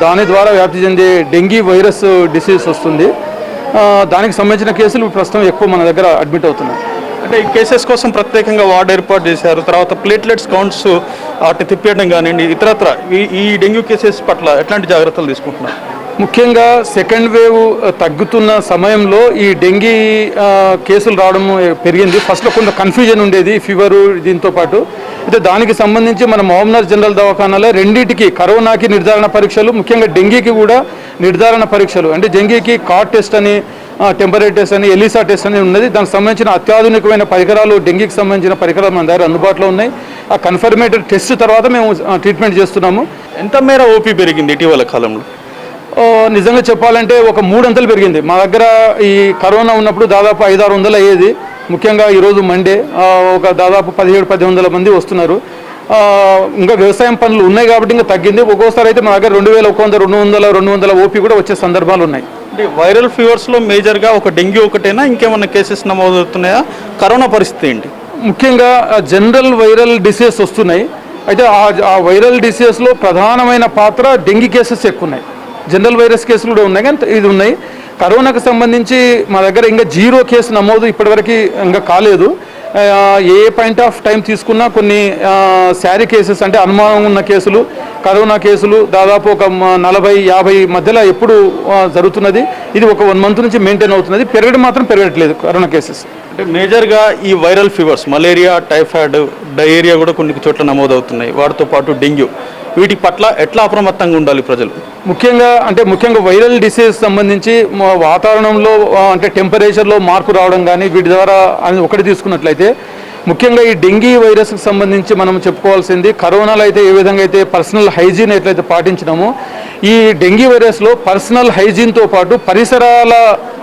దాని ద్వారా వ్యాప్తి చెందే డెంగీ వైరస్ డిసీజ్ వస్తుంది. దానికి సంబంధించిన కేసులు ప్రస్తుతం ఎక్కువ మన దగ్గర అడ్మిట్ అవుతున్నాయి. అంటే ఈ కేసెస్ కోసం ప్రత్యేకంగా వార్డు ఏర్పాటు చేశారు. తర్వాత ప్లేట్లెట్స్ కౌంట్స్ వాటిని తిప్పేయడం కానివ్వండి, ఇతరత్ర ఈ డెంగ్యూ కేసెస్ పట్ల ఎట్లాంటి జాగ్రత్తలు తీసుకుంటున్నారు? ముఖ్యంగా సెకండ్ వేవ్ తగ్గుతున్న సమయంలో ఈ డెంగీ కేసులు రావడం పెరిగింది. ఫస్ట్లో కొంత కన్ఫ్యూజన్ ఉండేది ఫీవరు దీంతో పాటు. అయితే దానికి సంబంధించి మన మహబూబ్నగర్ జనరల్ దవాఖానాలో రెండింటికి, కరోనాకి నిర్ధారణ పరీక్షలు, ముఖ్యంగా డెంగీకి కూడా నిర్ధారణ పరీక్షలు, అంటే డెంగీకి కాట్ టెస్ట్ అని, టెంపరేచర్ టెస్ట్ అని, ఎలిసా టెస్ట్ అని ఉన్నది. దానికి సంబంధించిన అత్యాధునికమైన పరికరాలు, డెంగీకి సంబంధించిన పరికరాలు మన దగ్గర అందుబాటులో ఉన్నాయి. ఆ కన్ఫర్మేటెడ్ టెస్ట్ తర్వాత మేము ట్రీట్మెంట్ చేస్తున్నాము. ఎంత మేర ఓపీ పెరిగింది ఇటీవల కాలంలో? నిజంగా చెప్పాలంటే ఒక 3 అంతలు పెరిగింది. మా దగ్గర ఈ కరోనా ఉన్నప్పుడు దాదాపు 500-600 అయ్యేది. ముఖ్యంగా ఈరోజు మండే ఒక దాదాపు 1700-1800 మంది వస్తున్నారు. ఇంకా వ్యవసాయం పనులు ఉన్నాయి కాబట్టి ఇంకా తగ్గింది. ఒక్కోసారి అయితే మా దగ్గర 2100-200 ఓపీ కూడా వచ్చే సందర్భాలు ఉన్నాయి. అంటే వైరల్ ఫీవర్స్లో మేజర్గా ఒక డెంగ్యూ ఒకటేనా, ఇంకేమన్నా కేసెస్ నమోదవుతున్నాయా? కరోనా పరిస్థితి ఏంటి? ముఖ్యంగా జనరల్ వైరల్ డిసీజెస్ వస్తున్నాయి. అయితే ఆ వైరల్ డిసీజెస్లో ప్రధానమైన పాత్ర డెంగీ కేసెస్ ఎక్కువ ఉన్నాయి. జనరల్ వైరస్ కేసులు కూడా ఉన్నాయి, కానీ ఇది ఉన్నాయి. కరోనాకు సంబంధించి మా దగ్గర ఇంకా 0 కేసు నమోదు ఇప్పటివరకు ఇంకా కాలేదు. ఏ పాయింట్ ఆఫ్ టైం తీసుకున్నా కొన్ని శారీ కేసెస్ అంటే అనుమానం ఉన్న కేసులు, కరోనా కేసులు దాదాపు ఒక 40-50 మధ్యలో ఎప్పుడు జరుగుతున్నది. ఇది ఒక 1 month నుంచి మెయింటైన్ అవుతున్నది. పెరగడం మాత్రం పెరగట్లేదు కరోనా కేసెస్. అంటే మేజర్గా ఈ viral fevers malaria, typhoid, diarrhoea కూడా కొన్ని చోట్ల నమోదవుతున్నాయి. వాటితో పాటు డెంగ్యూ, వీటి పట్ల ఎట్లా అప్రమత్తంగా ఉండాలి ప్రజలు? ముఖ్యంగా వైరల్ డిసీజ్ సంబంధించి వాతావరణంలో అంటే టెంపరేచర్లో మార్పు రావడం కానీ వీటి ద్వారా ఒకటి తీసుకున్నట్లయితే ముఖ్యంగా ఈ డెంగీ వైరస్కి సంబంధించి మనం చెప్పుకోవాల్సింది కరోనాలో అయితే ఏ విధంగా అయితే పర్సనల్ హైజీన్ ఎట్లయితే పాటించినామో ఈ డెంగీ వైరస్లో పర్సనల్ హైజీన్తో పాటు పరిసరాల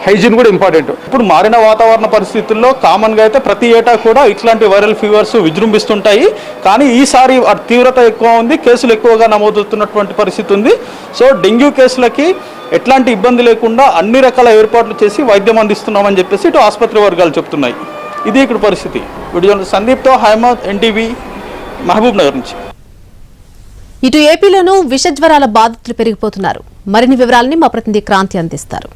హైజీన్ కూడా ఇంపార్టెంట్. ఇప్పుడు మారిన వాతావరణ పరిస్థితుల్లో కామన్గా అయితే ప్రతి ఏటా కూడా ఇట్లాంటి వైరల్ ఫీవర్స్ విజృంభిస్తుంటాయి. కానీ ఈసారి తీవ్రత ఎక్కువ ఉంది, కేసులు ఎక్కువగా నమోదవుతున్నటువంటి పరిస్థితి ఉంది. సో డెంగ్యూ కేసులకి ఎట్లాంటి ఇబ్బంది లేకుండా అన్ని రకాల ఏర్పాట్లు చేసి వైద్యం అందిస్తున్నామని చెప్పేసి ఇటు ఆసుపత్రి వర్గాలు చెప్తున్నాయి. ఇది ఇక్కడ పరిస్థితి. వీడియో సందీప్తో హైమద్, ఎన్టీవీ, మహబూబ్ నగర్ నుంచి. ఇటు ఏపీలోనూ విషజ్వరాల బాధితులు పెరిగిపోతున్నారు. మరిన్ని వివరాలని మా ప్రతినిధి క్రాంతి అందిస్తారు.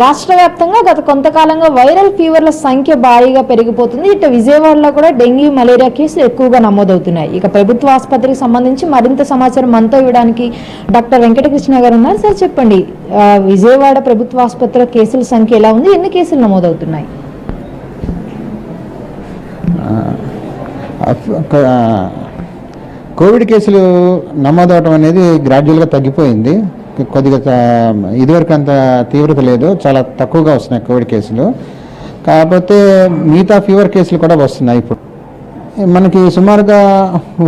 రాష్ట్ర వ్యాప్తంగా గత కొంతకాలంగా వైరల్ ఫీవర్ల సంఖ్య భారీగా పెరిగిపోతుంది. ఇటు విజయవాడలో కూడా డెంగ్యూ, మలేరియా కేసులు ఎక్కువగా నమోదవుతున్నాయి. ఇక ప్రభుత్వ ఆసుపత్రికి సంబంధించి మరింత సమాచారం మనతో ఇవ్వడానికి డాక్టర్ వెంకటకృష్ణ గారు ఉన్నారు. సార్ చెప్పండి, విజయవాడ ప్రభుత్వ ఆసుపత్రిలో కేసుల సంఖ్య ఎలా ఉంది, ఎన్ని కేసులు నమోదవుతున్నాయి? కోవిడ్ కేసులు నమోదవటం అనేది గ్రాడ్యువల్గా తగ్గిపోయింది. కొద్దిగా ఇదివరకు అంత తీవ్రత లేదు, చాలా తక్కువగా వస్తున్నాయి కోవిడ్ కేసులు. కాకపోతే మిగతా ఫీవర్ కేసులు కూడా వస్తున్నాయి. ఇప్పుడు మనకి సుమారుగా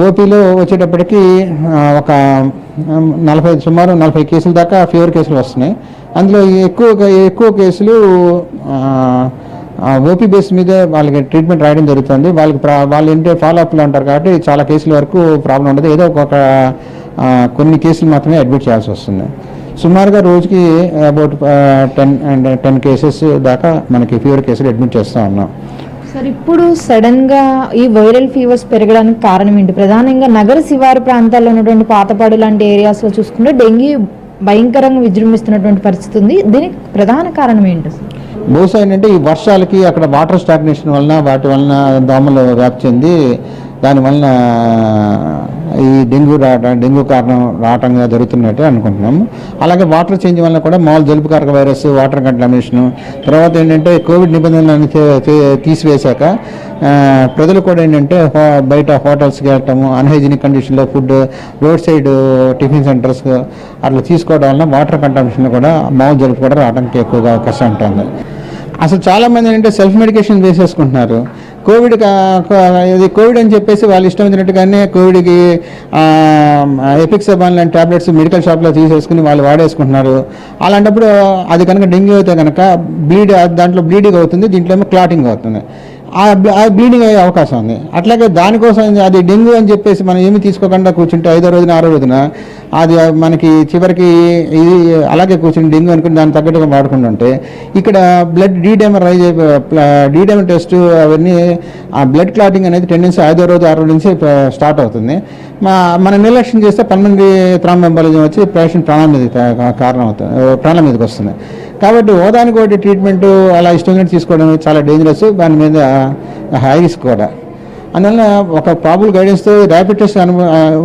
ఓపీలో వచ్చేటప్పటికి ఒక 40 కేసుల దాకా ఫీవర్ కేసులు వస్తున్నాయి. అందులో ఎక్కువ కేసులు ఓపీ బేస్ మీదే వాళ్ళకి ట్రీట్మెంట్ రాయడం జరుగుతుంది. వాళ్ళు ఏంటంటే ఫాలోఅప్లో ఉంటారు కాబట్టి చాలా కేసుల వరకు ప్రాబ్లం ఉండదు. ఏదో ఒక కొన్ని కేసులు మాత్రమే అడ్మిట్ చేయాల్సి వస్తుంది. సుమారుగా రోజుకి అబౌట్ 10 కేసెస్ దాకా మనకి ఫీవర్ కేసులు అడ్మిట్ చేస్తూ ఉన్నాం. సార్, ఇప్పుడు సడన్ గా ఈ వైరల్ ఫీవర్స్ పెరగడానికి కారణం ఏంటి? ప్రధానంగా నగర శివారు ప్రాంతాల్లో ఉన్నటువంటి పాతపాడు లాంటి ఏరియాస్ లో చూసుకుంటే డెంగ్యూ భయంకరంగా విజృంభిస్తున్నటువంటి పరిస్థితి ఉంది. దీనికి ప్రధాన కారణం ఏంటి? బహుశా ఏంటంటే ఈ వర్షాలకి అక్కడ వాటర్ స్టాగ్నేషన్ వలన వాటి వలన దోమలు వ్యాప్తి చెంది దానివలన ఈ డెంగ్యూ కారణం రావటంగా జరుగుతున్నట్టే అనుకుంటున్నాము. అలాగే వాటర్ చేంజ్ వలన కూడా మామూలు జలుబుకారక వైరస్, వాటర్ కంటామినేషను, తర్వాత ఏంటంటే కోవిడ్ నిబంధనలను తీసివేశాక ప్రజలు కూడా ఏంటంటే బయట హోటల్స్కి వెళ్ళటము, అన్హైజీనిక్ కండిషన్లో food, road side tiffin centres అట్లా తీసుకోవడం వలన వాటర్ కంటామినేషన్ కూడా మామూలు జలుబు కూడా రావడానికి ఎక్కువగా అవకాశం ఉంటుంది. అసలు చాలామంది ఏంటంటే సెల్ఫ్ మెడికేషన్ వేసేసుకుంటున్నారు. కోవిడ్ అని చెప్పేసి వాళ్ళు ఇష్టం వచ్చినట్టుగానే కోవిడ్కి ఎపిక్సబాన్ లాంటి టాబ్లెట్స్ మెడికల్ షాప్లో తీసేసుకుని వాళ్ళు వాడేసుకుంటున్నారు. అలాంటప్పుడు అది కనుక డెంగ్యూ అయితే కనుక దాంట్లో బ్లీడింగ్ అవుతుంది, దీంట్లో ఏమో క్లాటింగ్ అవుతుంది. ఆ బ్లీడింగ్ అయ్యే అవకాశం ఉంది. అట్లాగే దానికోసం అది డెంగ్యూ అని చెప్పేసి మనం ఏమి తీసుకోకుండా కూర్చుంటే 5వ రోజున 6వ రోజున అది మనకి చివరికి ఇది అలాగే కూర్చుని డెంగ్యూ అనుకుని దాన్ని తగ్గట్టుగా వాడుకుంటుంటే ఇక్కడ బ్లడ్ డీడైమర్ టెస్ట్ అవన్నీ ఆ బ్లడ్ క్లాటింగ్ అనేది టెండెన్సీ 5వ రోజు 6వ రోజు నుంచి స్టార్ట్ అవుతుంది. మన నిర్లక్ష్యం చేస్తే పల్మనరీ థ్రాంబోఎంబోలిజం వచ్చి పేషెంట్ ప్రాణాల మీదకి వస్తుంది. కాబట్టి ఓదానికి ఒకటి ట్రీట్మెంట్ అలా ఇష్టం తీసుకోవడం చాలా డేంజరస్, దాని మీద హై రిస్క్ కూడా. అందువల్ల ఒక ప్రాపర్ గైడెన్స్తో ర్యాపిడ్ టెస్ట్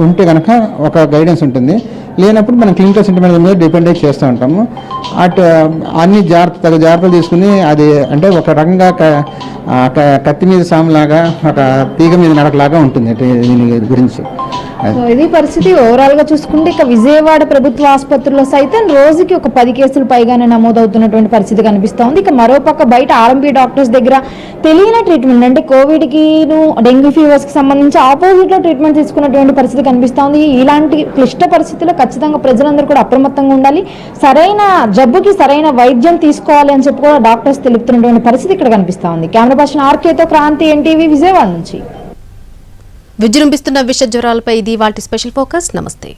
ఉంటే కనుక ఒక గైడెన్స్ ఉంటుంది. లేనప్పుడు మనం క్లినికల్ సింటమ్స్ మీద డిపెండ్ అయి చేస్తూ ఉంటాము. అన్ని జాగ్రత్తలు తీసుకుని అది అంటే ఒక రకంగా కత్తి మీద సాములాగా ఒక తీగ మీద నడకలాగా ఉంటుంది దీని గురించి. ఇది పరిస్థితి. ఓవరాల్ గా చూసుకుంటే ఇక విజయవాడ ప్రభుత్వ ఆసుపత్రిలో సైతం రోజుకి ఒక 10 కేసులు పైగానే నమోదవుతున్నటువంటి పరిస్థితి కనిపిస్తూ ఉంది. ఇక మరోపక్క బయట ఆర్ఎంపీ డాక్టర్స్ దగ్గర తెలియని ట్రీట్మెంట్ అంటే కోవిడ్ కి డెంగ్యూ ఫీవర్స్ కి సంబంధించి ఆపోజిట్ లో ట్రీట్మెంట్ తీసుకున్నటువంటి పరిస్థితి కనిపిస్తూ ఉంది. ఇలాంటి క్లిష్ట పరిస్థితుల్లో ఖచ్చితంగా ప్రజలందరూ కూడా అప్రమత్తంగా ఉండాలి, సరైన జబ్బుకి సరైన వైద్యం తీసుకోవాలి అని చెప్పి కూడా డాక్టర్స్ తెలుపుతున్నటువంటి పరిస్థితి ఇక్కడ కనిపిస్తూ ఉంది. కెమెరా పర్సన్ ఆర్కేతో క్రాంతి, ఎన్టీవీ, విజయవాడ నుంచి. విజృంభిస్తున్న విష జ్వరాలపై ఇది వాటి స్పెషల్ ఫోకస్. నమస్తే.